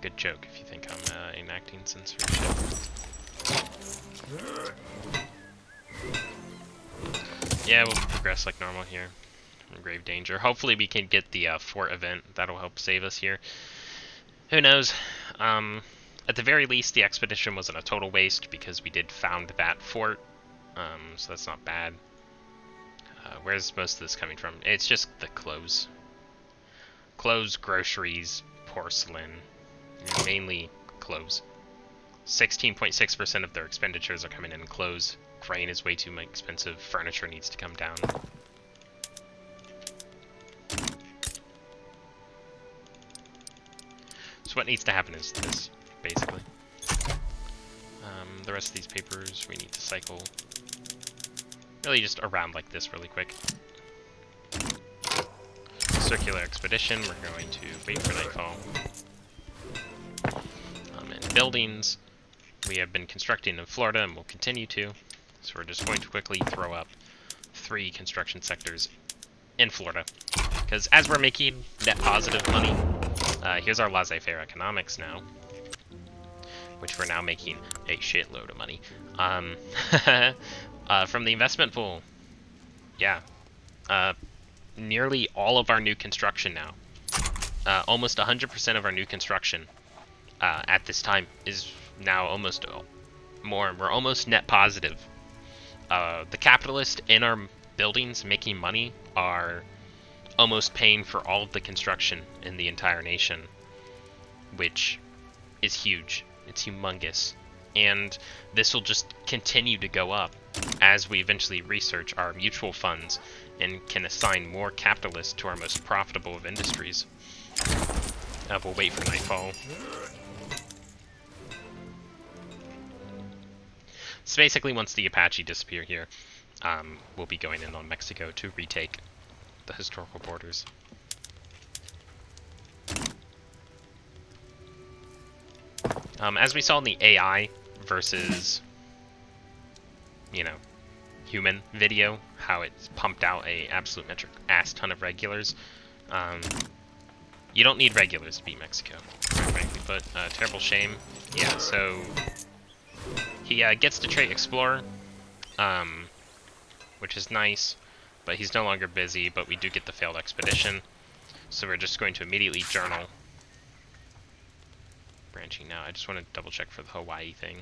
Good joke if you think I'm enacting censorship. Yeah, we'll progress like normal here. In grave danger. Hopefully we can get the fort event. That'll help save us here. Who knows? At the very least, the expedition wasn't a total waste because we did found that fort. So that's not bad. Where's most of this coming from? It's just the clothes. Clothes, groceries, porcelain. Mainly clothes. 16.6% of their expenditures are coming in clothes. Grain is way too expensive. Furniture needs to come down. So what needs to happen is this, basically. The rest of these papers we need to cycle really just around like this really quick. Circular expedition, we're going to wait for nightfall. And buildings, we have been constructing in Florida and will continue to. So we're just going to quickly throw up 3 construction sectors in Florida. Because as we're making net positive money, here's our laissez-faire economics now, which we're now making a shitload of money. From the investment pool, yeah, nearly all of our new construction now, almost 100% of our new construction at this time is now almost more. We're almost net positive. The capitalists in our buildings making money are almost paying for all of the construction in the entire nation, which is huge. It's humongous. And this will just continue to go up as we eventually research our mutual funds and can assign more capitalists to our most profitable of industries. We'll wait for nightfall. So basically, once the Apache disappear here, we'll be going in on Mexico to retake the historical borders. As we saw in the AI versus, you know, human video, how it's pumped out a absolute metric ass ton of regulars. You don't need regulars to beat Mexico, quite frankly, but terrible shame. Yeah, so he gets to trait Explorer, which is nice, but he's no longer busy, but we do get the failed expedition. So we're just going to immediately journal. Branching now, I just want to double check for the Hawaii thing.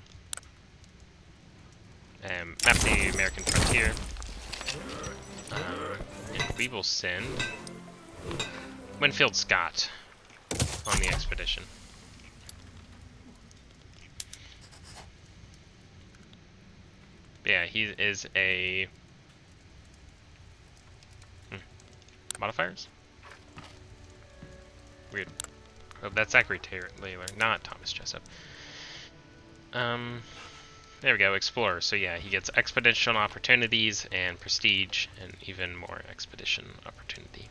Map the American frontier. And we will send Winfield Scott on the expedition. Yeah, he is a... Modifiers? Weird. Oh, that's Zachary Taylor, not Thomas Jessup. There we go, Explorer. So yeah, he gets expedition opportunities and prestige, and even more expedition opportunity.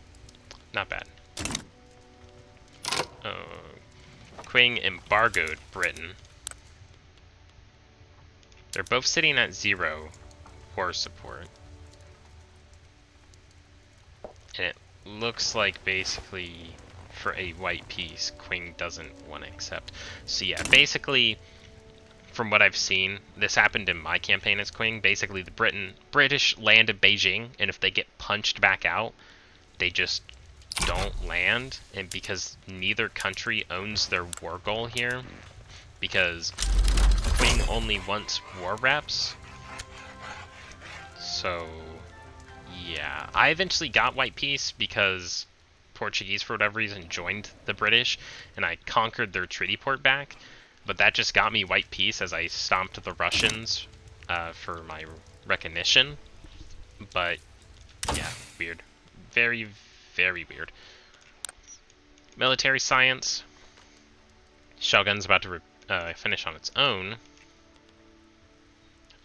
Not bad. Qing embargoed Britain. They're both sitting at 0 war support. And it looks like basically for a white peace, Qing doesn't want to accept. So yeah, basically, from what I've seen, this happened in my campaign as Qing. Basically, the British land in Beijing, and if they get punched back out, they just don't land. And because neither country owns their war goal here, because Qing only wants war reps. So yeah, I eventually got white peace because Portuguese, for whatever reason, joined the British, and I conquered their treaty port back. But that just got me white peace as I stomped the Russians for my recognition. But yeah, weird. Very, very weird. Military science. Shogun's about to finish on its own.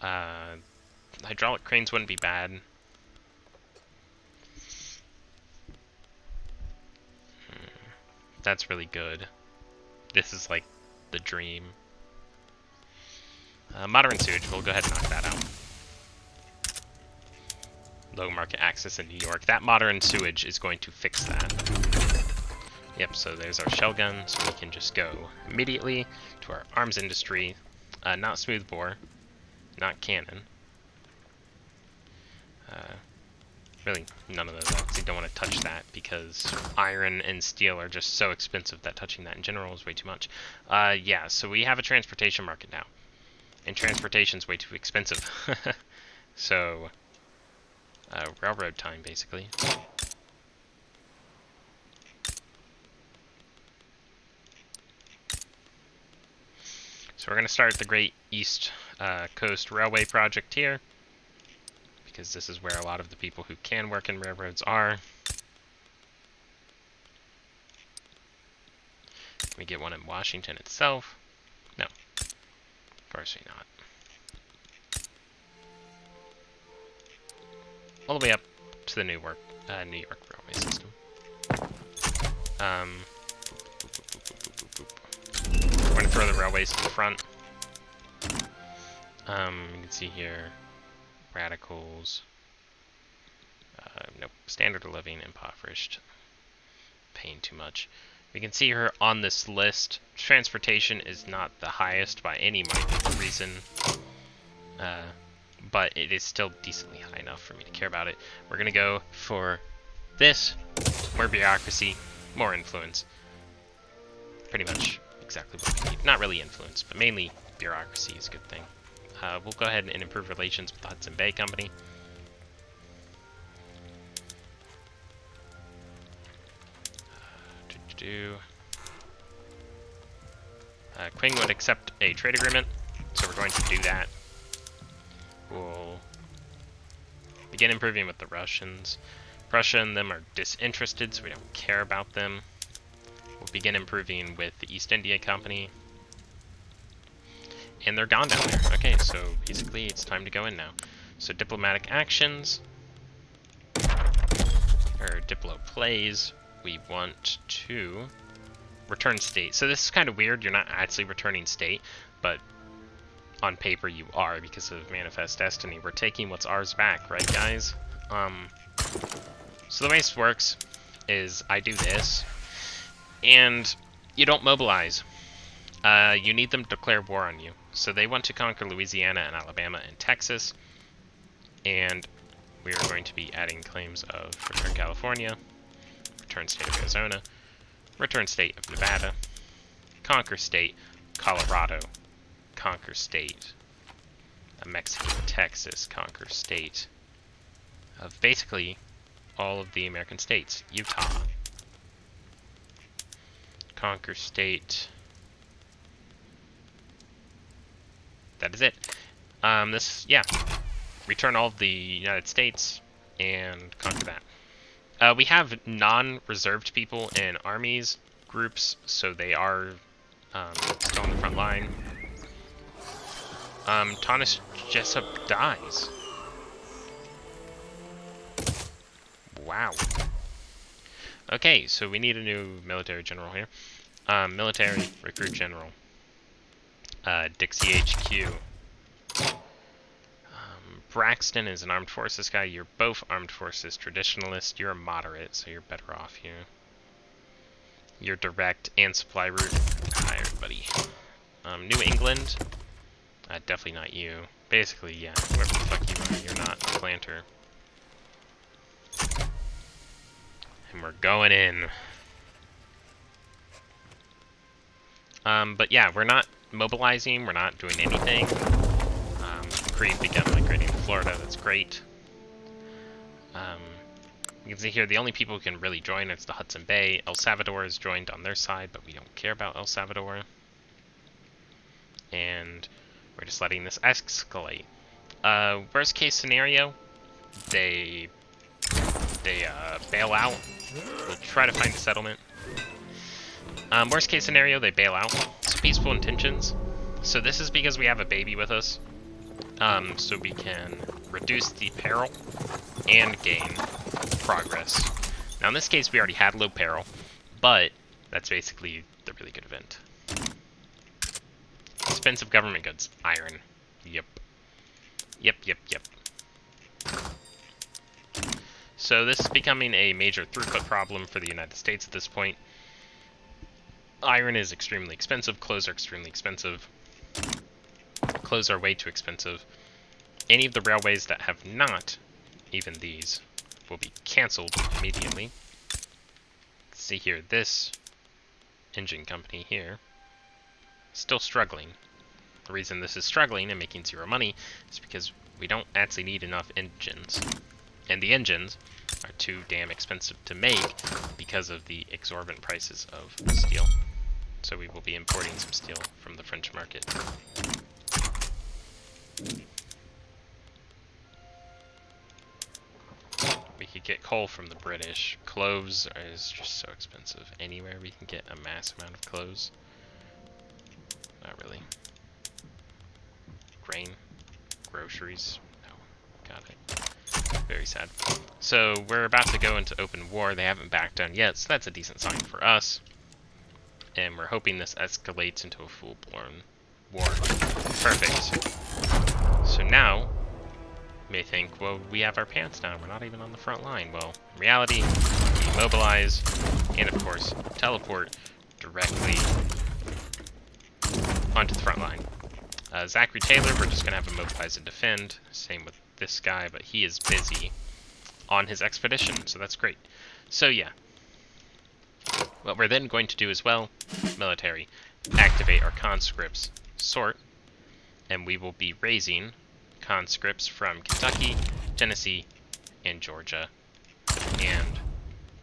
Hydraulic cranes wouldn't be bad. That's really good. This is like the dream. Modern sewage, we'll go ahead and knock that out. Low market access in New York. That modern sewage is going to fix that. Yep, so there's our shell gun, so we can just go immediately to our arms industry. Not smoothbore, not cannon. Really, none of those. I actually don't want to touch that because iron and steel are just so expensive that touching that in general is way too much. Yeah, so we have a transportation market now. And transportation's way too expensive. So, railroad time, basically. So we're going to start the Great East Coast Railway project here, because this is where a lot of the people who can work in railroads are. Can we get one in Washington itself? No. Of course we not. All the way up to the New York railway system. We're going to throw the railways to the front. You can see here, radicals, nope, standard of living, impoverished, paying too much. We can see here on this list, transportation is not the highest by any reason, but it is still decently high enough for me to care about it. We're gonna go for this, more bureaucracy, more influence. Pretty much exactly what we need. Not really influence, but mainly bureaucracy is a good thing. We'll go ahead and improve relations with the Hudson Bay Company. Qing would accept a trade agreement, so we're going to do that. We'll begin improving with the Russians. Prussia and them are disinterested, so we don't care about them. We'll begin improving with the East India Company. And they're gone down there. Okay, so basically it's time to go in now. So diplomatic actions, or diplo plays, we want to return state. So this is kind of weird, you're not actually returning state, but on paper you are because of Manifest Destiny. We're taking what's ours back, right guys? So the way this works is I do this, and you don't mobilize. You need them to declare war on you. So they want to conquer Louisiana and Alabama and Texas, and we are going to be adding claims of return California, return state of Arizona, return state of Nevada, conquer state Colorado, conquer state of Mexico, Texas, conquer state of basically all of the American states, Utah, conquer state. That is it. Yeah. Return all of the United States and conquer that. We have non-reserved people in armies groups, so they are still on the front line. Thomas Jessup dies. Wow. Okay, so we need a new military general here. Military recruit general. Dixie HQ. Braxton is an armed forces guy. You're both armed forces traditionalist. You're a moderate, so you're better off here. You're direct and supply route. Hi, everybody. New England. Definitely not you. Basically, yeah, whoever the fuck you are, you're not a planter. And we're going in. But yeah, we're not mobilizing, we're not doing anything. Creed began migrating to Florida, that's great. You can see here the only people who can really join is the Hudson Bay. El Salvador is joined on their side, but we don't care about El Salvador. And we're just letting this escalate. Worst case scenario, they bail out. We'll try to find a settlement. Worst case scenario, they bail out. So peaceful intentions. So this is because we have a baby with us. So we can reduce the peril and gain progress. Now in this case, we already had low peril, but that's basically the really good event. Expensive government goods. Iron. Yep. Yep. So this is becoming a major throughput problem for the United States at this point. Iron is extremely expensive. Clothes are extremely expensive. Clothes are way too expensive. Any of the railways that have not, even these, will be cancelled immediately. See here, this engine company here, still struggling. The reason this is struggling and making zero money is because we don't actually need enough engines. And the engines are too damn expensive to make because of the exorbitant prices of steel. So we will be importing some steel from the French market. We could get coal from the British. Cloves is just so expensive. Anywhere we can get a mass amount of cloves. Not really. Grain. Groceries. No. Got it. Very sad. So we're about to go into open war. They haven't backed down yet, so that's a decent sign for us. And we're hoping this escalates into a full-blown war. Perfect. So now, you may think, well, we have our pants down. We're not even on the front line. Well, in reality, we mobilize, and of course, teleport directly onto the front line. Zachary Taylor, we're just going to have him mobilize and defend. Same with this guy, but he is busy on his expedition, so that's great. So yeah, what we're then going to do as well, military, activate our conscripts sort, and we will be raising conscripts from Kentucky, Tennessee, and Georgia, and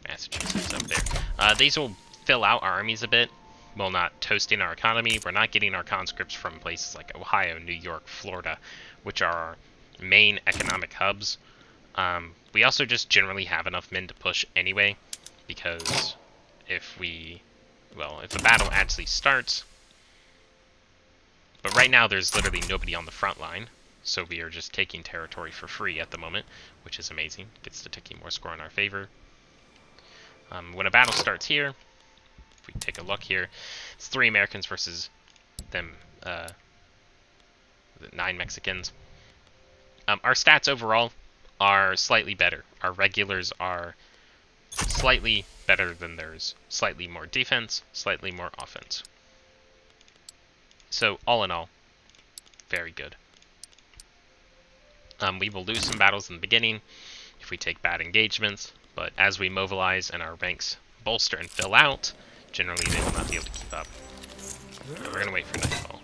Massachusetts up there. These will fill out our armies a bit, while not toasting our economy. We're not getting our conscripts from places like Ohio, New York, Florida, which are our main economic hubs. We also just generally have enough men to push anyway, because if the battle actually starts, but right now there's literally nobody on the front line, so we are just taking territory for free at the moment, which is amazing. Gets the ticking more score in our favor. When a battle starts here, if we take a look here, it's 3 Americans versus them, 9 Mexicans. Our stats overall are slightly better. Our regulars are slightly better than theirs. Slightly more defense, slightly more offense. So, all in all, very good. We will lose some battles in the beginning if we take bad engagements, but as we mobilize and our ranks bolster and fill out, generally they will not be able to keep up. We're going to wait for nightfall.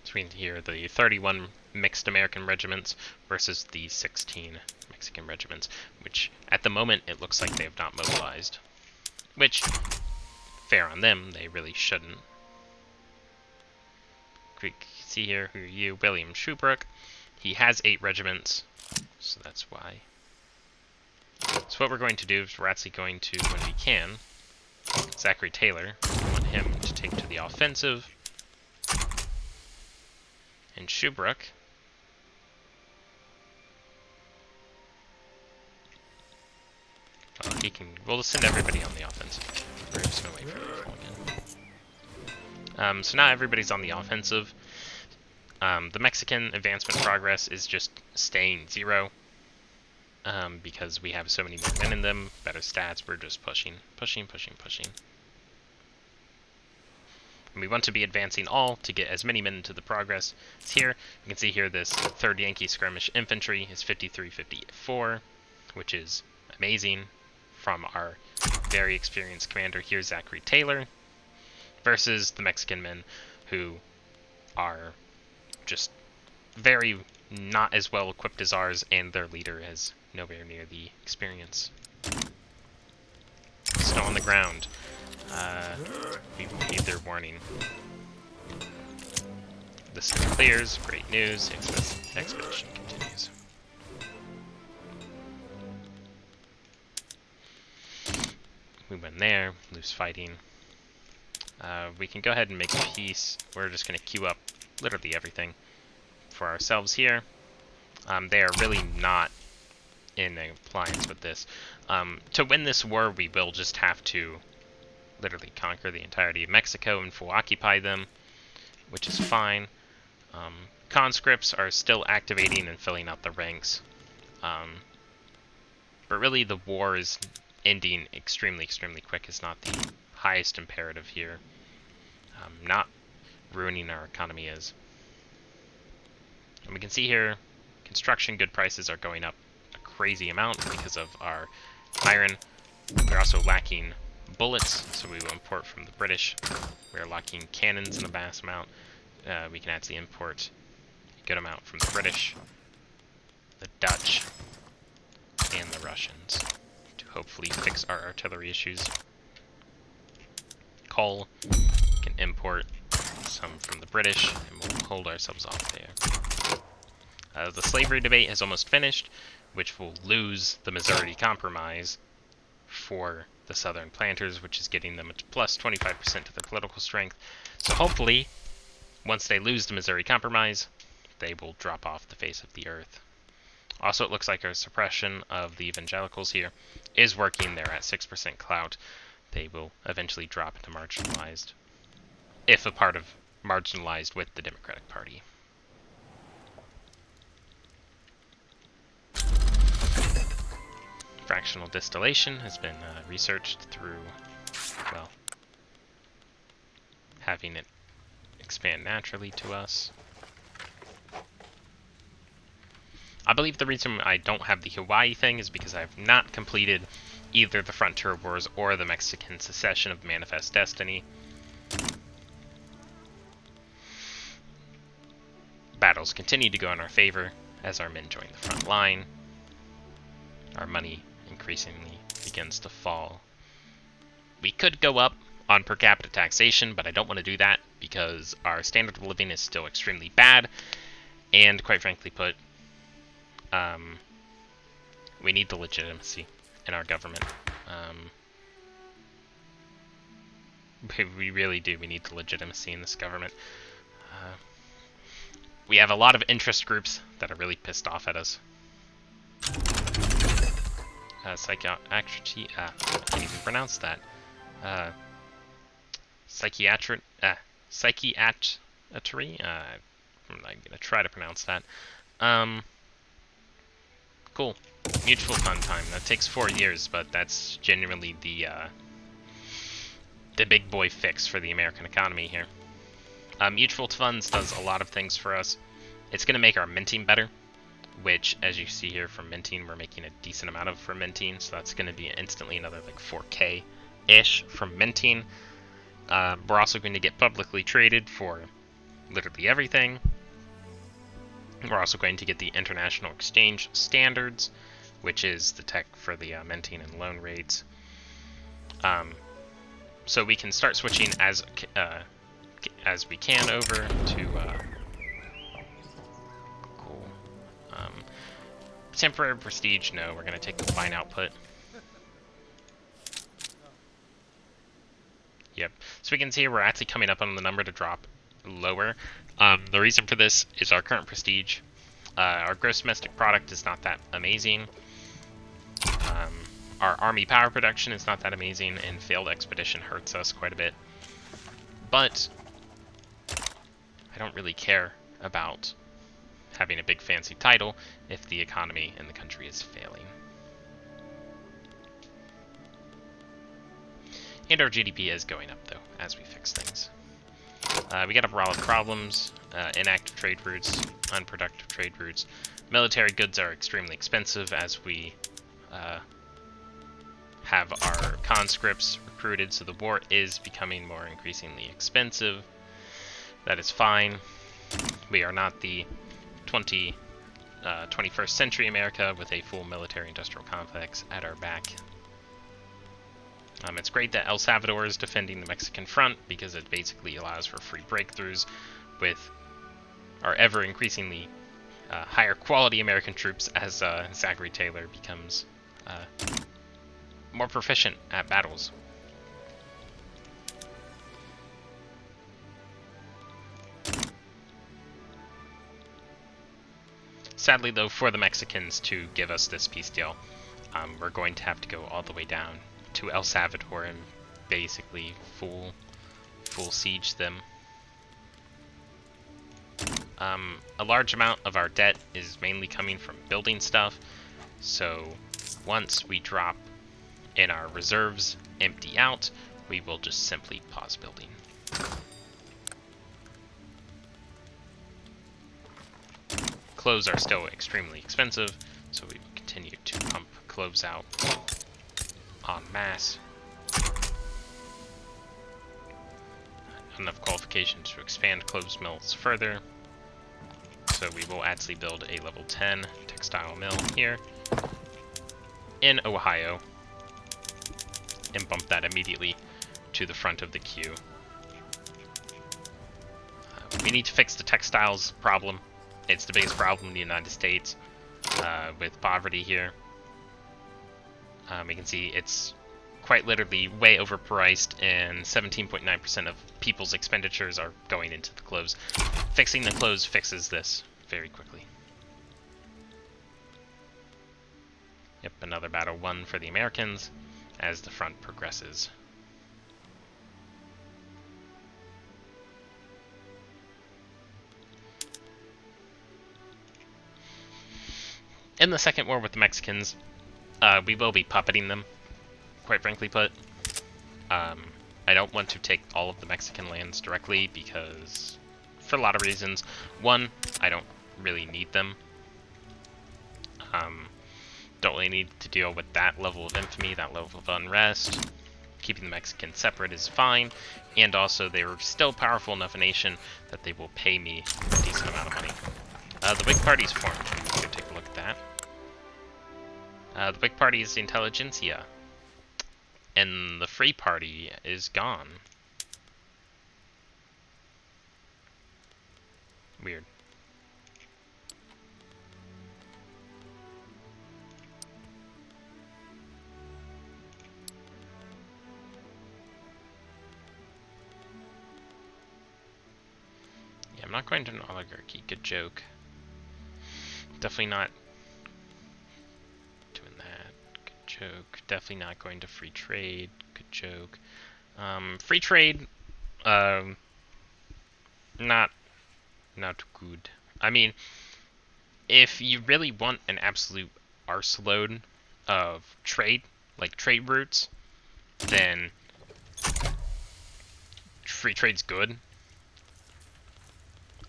So we can hear the 31 mixed American regiments versus the 16 Mexican regiments, which at the moment it looks like they have not mobilized. Which, fair on them, they really shouldn't. We can see here, who are you? William Shubrick. He has 8 regiments, so that's why. So what we're going to do is we're actually going to, when we can, Zachary Taylor, we want him to take to the offensive. And Shubrick, we'll just send everybody on the offensive. We're just going to wait for nightfall again. So now everybody's on the offensive. The Mexican advancement progress is just staying 0. Because we have so many more men in them, better stats, we're just pushing. And we want to be advancing all to get as many men into the progress as here. You can see here this 3rd Yankee Skirmish Infantry is 53-54, which is amazing, from our very experienced commander here, Zachary Taylor, versus the Mexican men who are just very not as well equipped as ours, and their leader has nowhere near the experience. Snow on the ground. We need their warning. The sky clears, great news, expedition continues. We win there, lose fighting. We can go ahead and make peace. We're just going to queue up literally everything for ourselves here. They are really not in compliance with this. To win this war, we will just have to literally conquer the entirety of Mexico and full occupy them, which is fine. Conscripts are still activating and filling out the ranks. But really the war is ending extremely quick is not the highest imperative here. Not ruining our economy is. And we can see here, construction good prices are going up a crazy amount because of our iron. We're also lacking bullets, so we will import from the British. We are lacking cannons in a vast amount. We can actually import a good amount from the British, the Dutch, and the Russians to hopefully fix our artillery issues. Coal, we can import some from the British, and we'll hold ourselves off there. The slavery debate has almost finished, which will lose the Missouri Compromise for the Southern planters, which is getting them a plus 25% to their political strength. So hopefully, once they lose the Missouri Compromise, they will drop off the face of the earth. Also, it looks like our suppression of the evangelicals here is working. They're at 6% clout. They will eventually drop into marginalized, if a part of marginalized with the Democratic Party. Fractional distillation has been researched through, well, having it expand naturally to us. I believe the reason I don't have the Hawaii thing is because I've not completed either the Frontier Wars or the Mexican secession of Manifest Destiny. Battles continue to go in our favor as our men join the front line. Our money increasingly begins to fall. We could go up on per capita taxation, but I don't want to do that because our standard of living is still extremely bad, and quite frankly put, we need the legitimacy in our government. We really do. We need the legitimacy in this government. We have a lot of interest groups that are really pissed off at us. Psychiatry, I can't even pronounce that. Psychiatry, I'm gonna try to pronounce that. Cool. Mutual fund time. That takes 4 years, but that's genuinely the big boy fix for the American economy here. Mutual funds does a lot of things for us. It's going to make our minting better, which, as you see here from minting, we're making a decent amount of for minting, so that's going to be instantly another like 4K-ish from minting. We're also going to get publicly traded for literally everything. We're also going to get the International Exchange Standards, which is the tech for the minting and loan rates. So we can start switching as we can over to cool. Temporary prestige, no, we're going to take the fine output. Yep, so we can see we're actually coming up on the number to drop lower. The reason for this is our current prestige. Our gross domestic product is not that amazing. Our army power production is not that amazing, and failed expedition hurts us quite a bit. But I don't really care about having a big fancy title if the economy in the country is failing. And our GDP is going up, though, as we fix things. We got a lot of problems, inactive trade routes, unproductive trade routes. Military goods are extremely expensive as we have our conscripts recruited, so the war is becoming more increasingly expensive. That is fine. We are not the 21st century America with a full military-industrial complex at our back. It's great that El Salvador is defending the Mexican front because it basically allows for free breakthroughs with our ever-increasingly higher quality American troops as Zachary Taylor becomes more proficient at battles. Sadly, though, for the Mexicans to give us this peace deal, we're going to have to go all the way down to El Salvador and basically full siege them. A large amount of our debt is mainly coming from building stuff, so once we drop and our reserves empty out, we will just simply pause building. Cloves are still extremely expensive, so we will continue to pump cloves out en masse. Enough qualifications to expand cloves mills further, so we will actually build a level 10 textile mill here in Ohio and bump that immediately to the front of the queue. We need to fix the textiles problem. It's the biggest problem in the United States with poverty here. We can see it's quite literally way overpriced, and 17.9% of people's expenditures are going into the cloves. Fixing the cloves fixes this very quickly. Yep, another battle won for the Americans as the front progresses. In the Second War with the Mexicans, we will be puppeting them, quite frankly put. I don't want to take all of the Mexican lands directly because, for a lot of reasons. One, I don't really need them. Don't really need to deal with that level of infamy, that level of unrest. Keeping the Mexicans separate is fine, and also they're still powerful enough a nation that they will pay me a decent amount of money. The Whig Party's formed. We can take a look at that. The Whig Party is the intelligentsia, and the Free Party is gone. Weird. Yeah, I'm not going to an oligarchy. Good joke. Definitely not doing that. Good joke. Definitely not going to free trade. Good joke. Free trade, not good. I mean, if you really want an absolute arseload of trade, like trade routes, then free trade's good.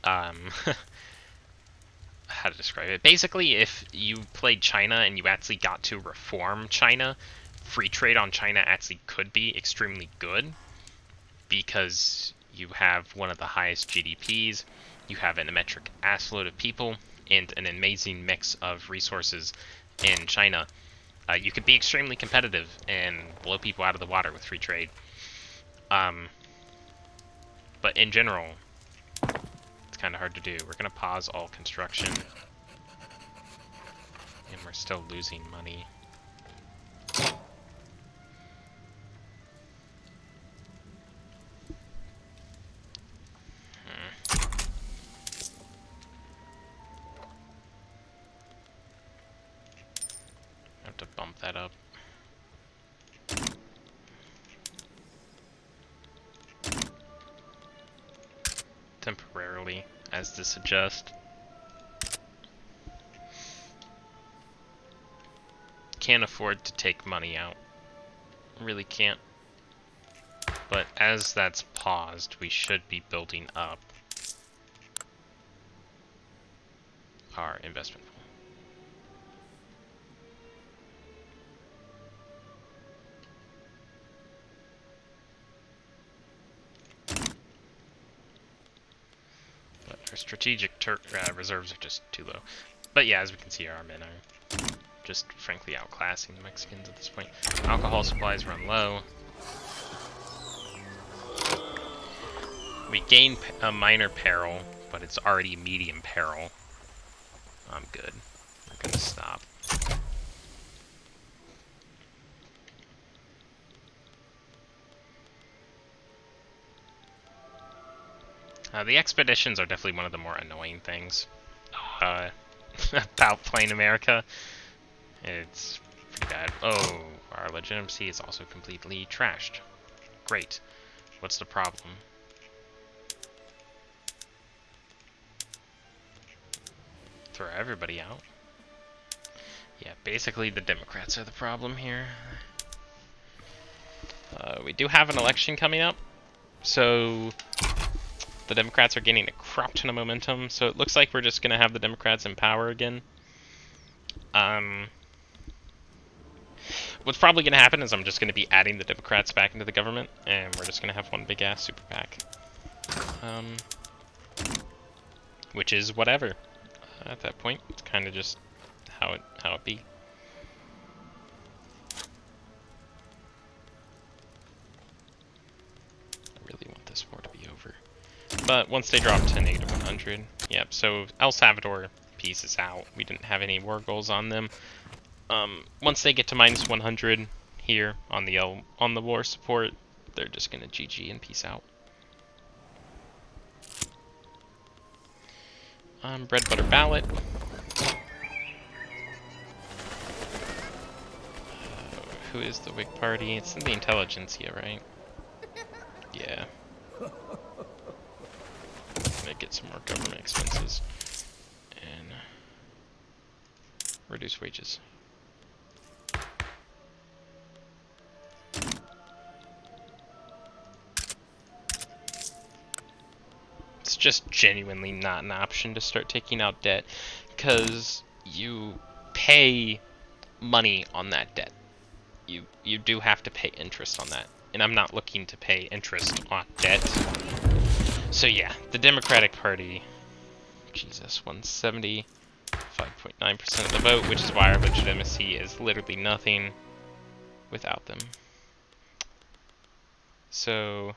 How to describe it? Basically, if you played China and you actually got to reform China, free trade on China actually could be extremely good because you have one of the highest GDPs, you have an metric assload of people, and an amazing mix of resources in China. You could be extremely competitive and blow people out of the water with free trade. But in general, it's kind of hard to do. We're going to pause all construction. And we're still losing money. I have to bump that up. Temporarily, as this adjusts. Can't afford to take money out. Really can't. But as that's paused, we should be building up our investment pool. But our strategic reserves are just too low. But yeah, as we can see, our men are just frankly outclassing the Mexicans at this point. Alcohol supplies run low. We gain a minor peril, but it's already medium peril. I'm good. We're gonna stop. The expeditions are definitely one of the more annoying things about playing America. It's pretty bad. Oh, our legitimacy is also completely trashed. Great. What's the problem? Throw everybody out. Yeah, basically the Democrats are the problem here. We do have an election coming up, so the Democrats are gaining a crap ton of momentum, so it looks like we're just going to have the Democrats in power again. What's probably going to happen is I'm just going to be adding the Democrats back into the government, and we're just going to have one big-ass super PAC. Which is whatever. At that point, it's kind of just how it be. I really want this war to be over. But once they drop to -100, yep, so El Salvador peace is out. We didn't have any war goals on them. Once they get to -100 here on the war support, they're just gonna GG and peace out. Bread butter ballot. Who is the Whig Party? It's in the intelligentsia, right? Yeah. Gonna get some more government expenses. And reduce wages. It's just genuinely not an option to start taking out debt, because you pay money on that debt. You do have to pay interest on that, and I'm not looking to pay interest on debt. So yeah, the Democratic Party, Jesus, 170, 5.9% of the vote, which is why our legitimacy is literally nothing without them. So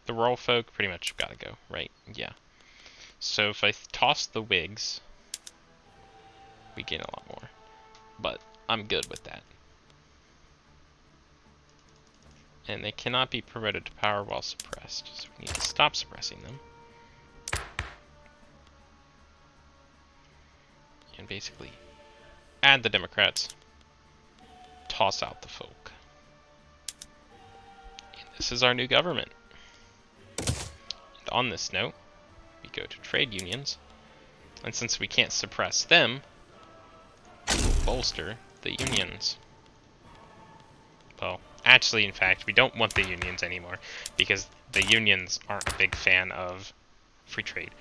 the rural folk pretty much gotta go, right? Yeah. So if I toss the Whigs, we gain a lot more, but I'm good with that. And they cannot be promoted to power while suppressed, so we need to stop suppressing them. And basically add the Democrats, toss out the folk. And this is our new government. And on this note, we go to trade unions, and since we can't suppress them, bolster the unions. Well, actually, in fact, we don't want the unions anymore, because the unions aren't a big fan of free trade.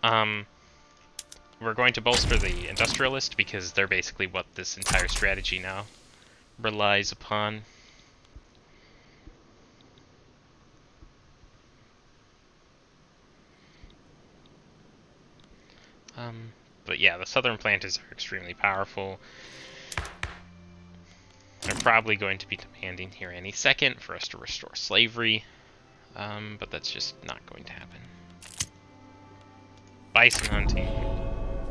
We're going to bolster the industrialists, because they're basically what this entire strategy now relies upon. But yeah, the southern planters are extremely powerful. They're probably going to be demanding here any second for us to restore slavery, but that's just not going to happen. Bison hunting.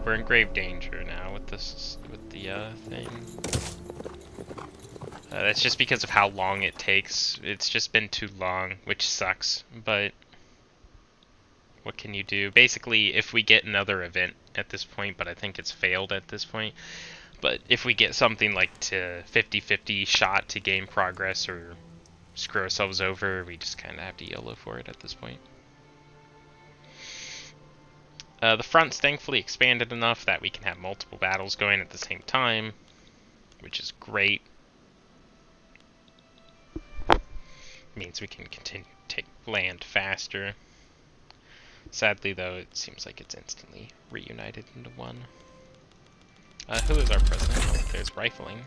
We're in grave danger now with this, with the thing. That's just because of how long it takes. It's just been too long, which sucks, but what can you do? Basically, if we get another event at this point, but I think it's failed at this point, but if we get something like to 50-50 shot to gain progress or screw ourselves over, we just kind of have to YOLO for it at this point. The front's thankfully expanded enough that we can have multiple battles going at the same time, which is great. Means we can continue to take land faster. Sadly, though, it seems like it's instantly reunited into one. Who is our president? Oh, there's rifling.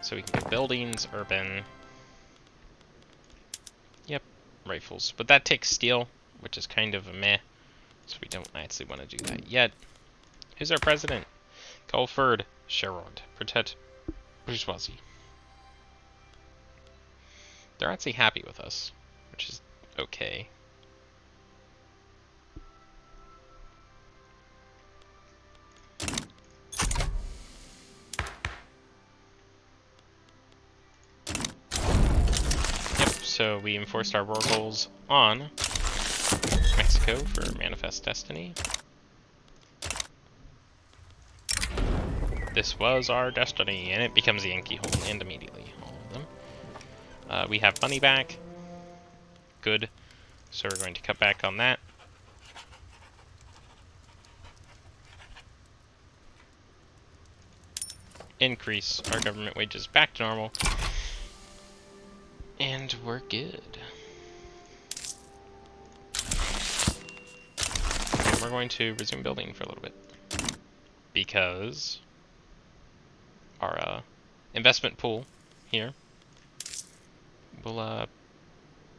So we can get buildings, urban. Yep, rifles. But that takes steel, which is kind of a meh. So we don't actually want to do that yet. Who's our president? Guilford Sherrod. Protect bourgeoisie. They're actually happy with us, which is okay. Yep, so we enforced our war goals on Mexico for Manifest Destiny. This was our destiny, and it becomes a Yankee homeland immediately. All of them. We have money back. Good. So we're going to cut back on that. Increase our government wages back to normal. And we're good. And we're going to resume building for a little bit. Because our investment pool here will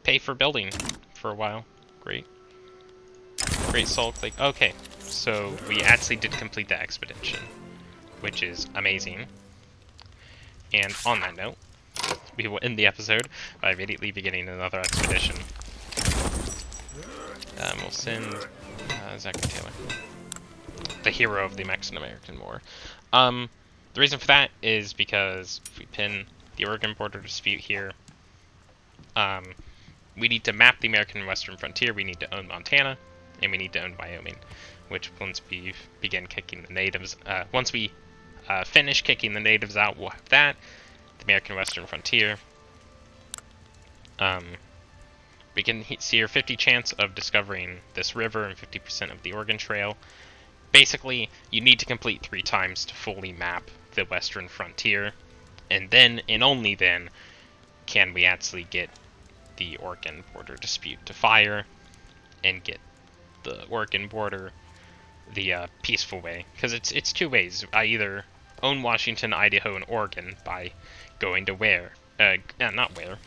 pay for building for a while. Great. Great Salt Lake. Okay, so we actually did complete the expedition, which is amazing. And on that note, we will end the episode by immediately beginning another expedition. We'll send Zachary Taylor, the hero of the Mexican-American War. The reason for that is because if we pin the Oregon border dispute here, we need to map the American Western frontier, we need to own Montana, and we need to own Wyoming, which once we begin kicking the natives, once we finish kicking the natives out, we'll have that, the American Western frontier. We can see your 50 chance of discovering this river and 50% of the Oregon Trail. Basically, you need to complete 3 times to fully map the western frontier, and then, and only then, can we actually get the Oregon border dispute to fire and get the Oregon border the peaceful way. Because it's 2 ways. I either own Washington, Idaho, and Oregon by going to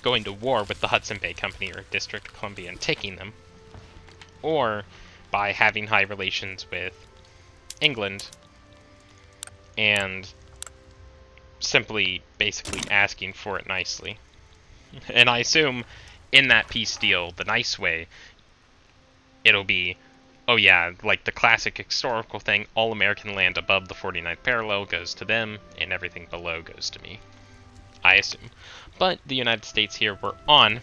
going to war with the Hudson Bay Company or District of Columbia and taking them, or by having high relations with England and simply basically asking for it nicely. And I assume in that peace deal, the nice way, it'll be, oh yeah, like the classic historical thing, all American land above the 49th parallel goes to them, and everything below goes to me. I assume. But the United States here were on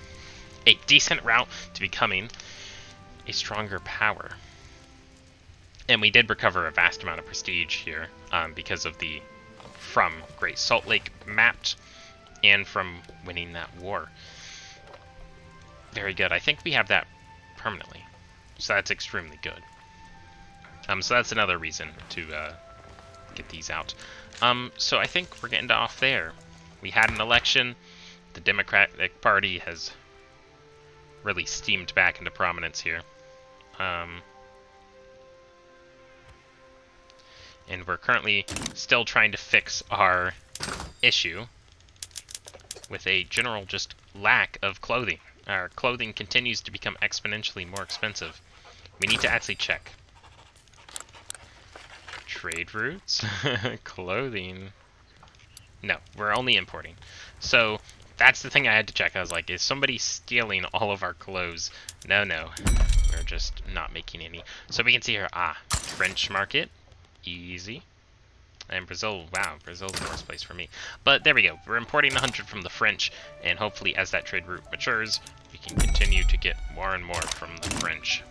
a decent route to becoming a stronger power. And we did recover a vast amount of prestige here because of the from Great Salt Lake mapped and from winning that war. Very good. I think we have that permanently. So that's extremely good. So that's another reason to get these out. So I think we're getting off there. We had an election. The Democratic Party has really steamed back into prominence here. And we're currently still trying to fix our issue with a general just lack of clothing. Our clothing continues to become exponentially more expensive. We need to actually check. Trade routes? Clothing. No, we're only importing. So that's the thing I had to check. I was like, is somebody stealing all of our clothes? No, we're just not making any. So we can see here, French market, easy. And Brazil, wow, Brazil's the worst place for me. But there we go, we're importing 100 from the French, and hopefully as that trade route matures, we can continue to get more and more from the French.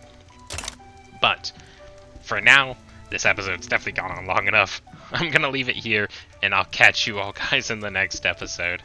But for now, this episode's definitely gone on long enough. I'm gonna leave it here, and I'll catch you all guys in the next episode.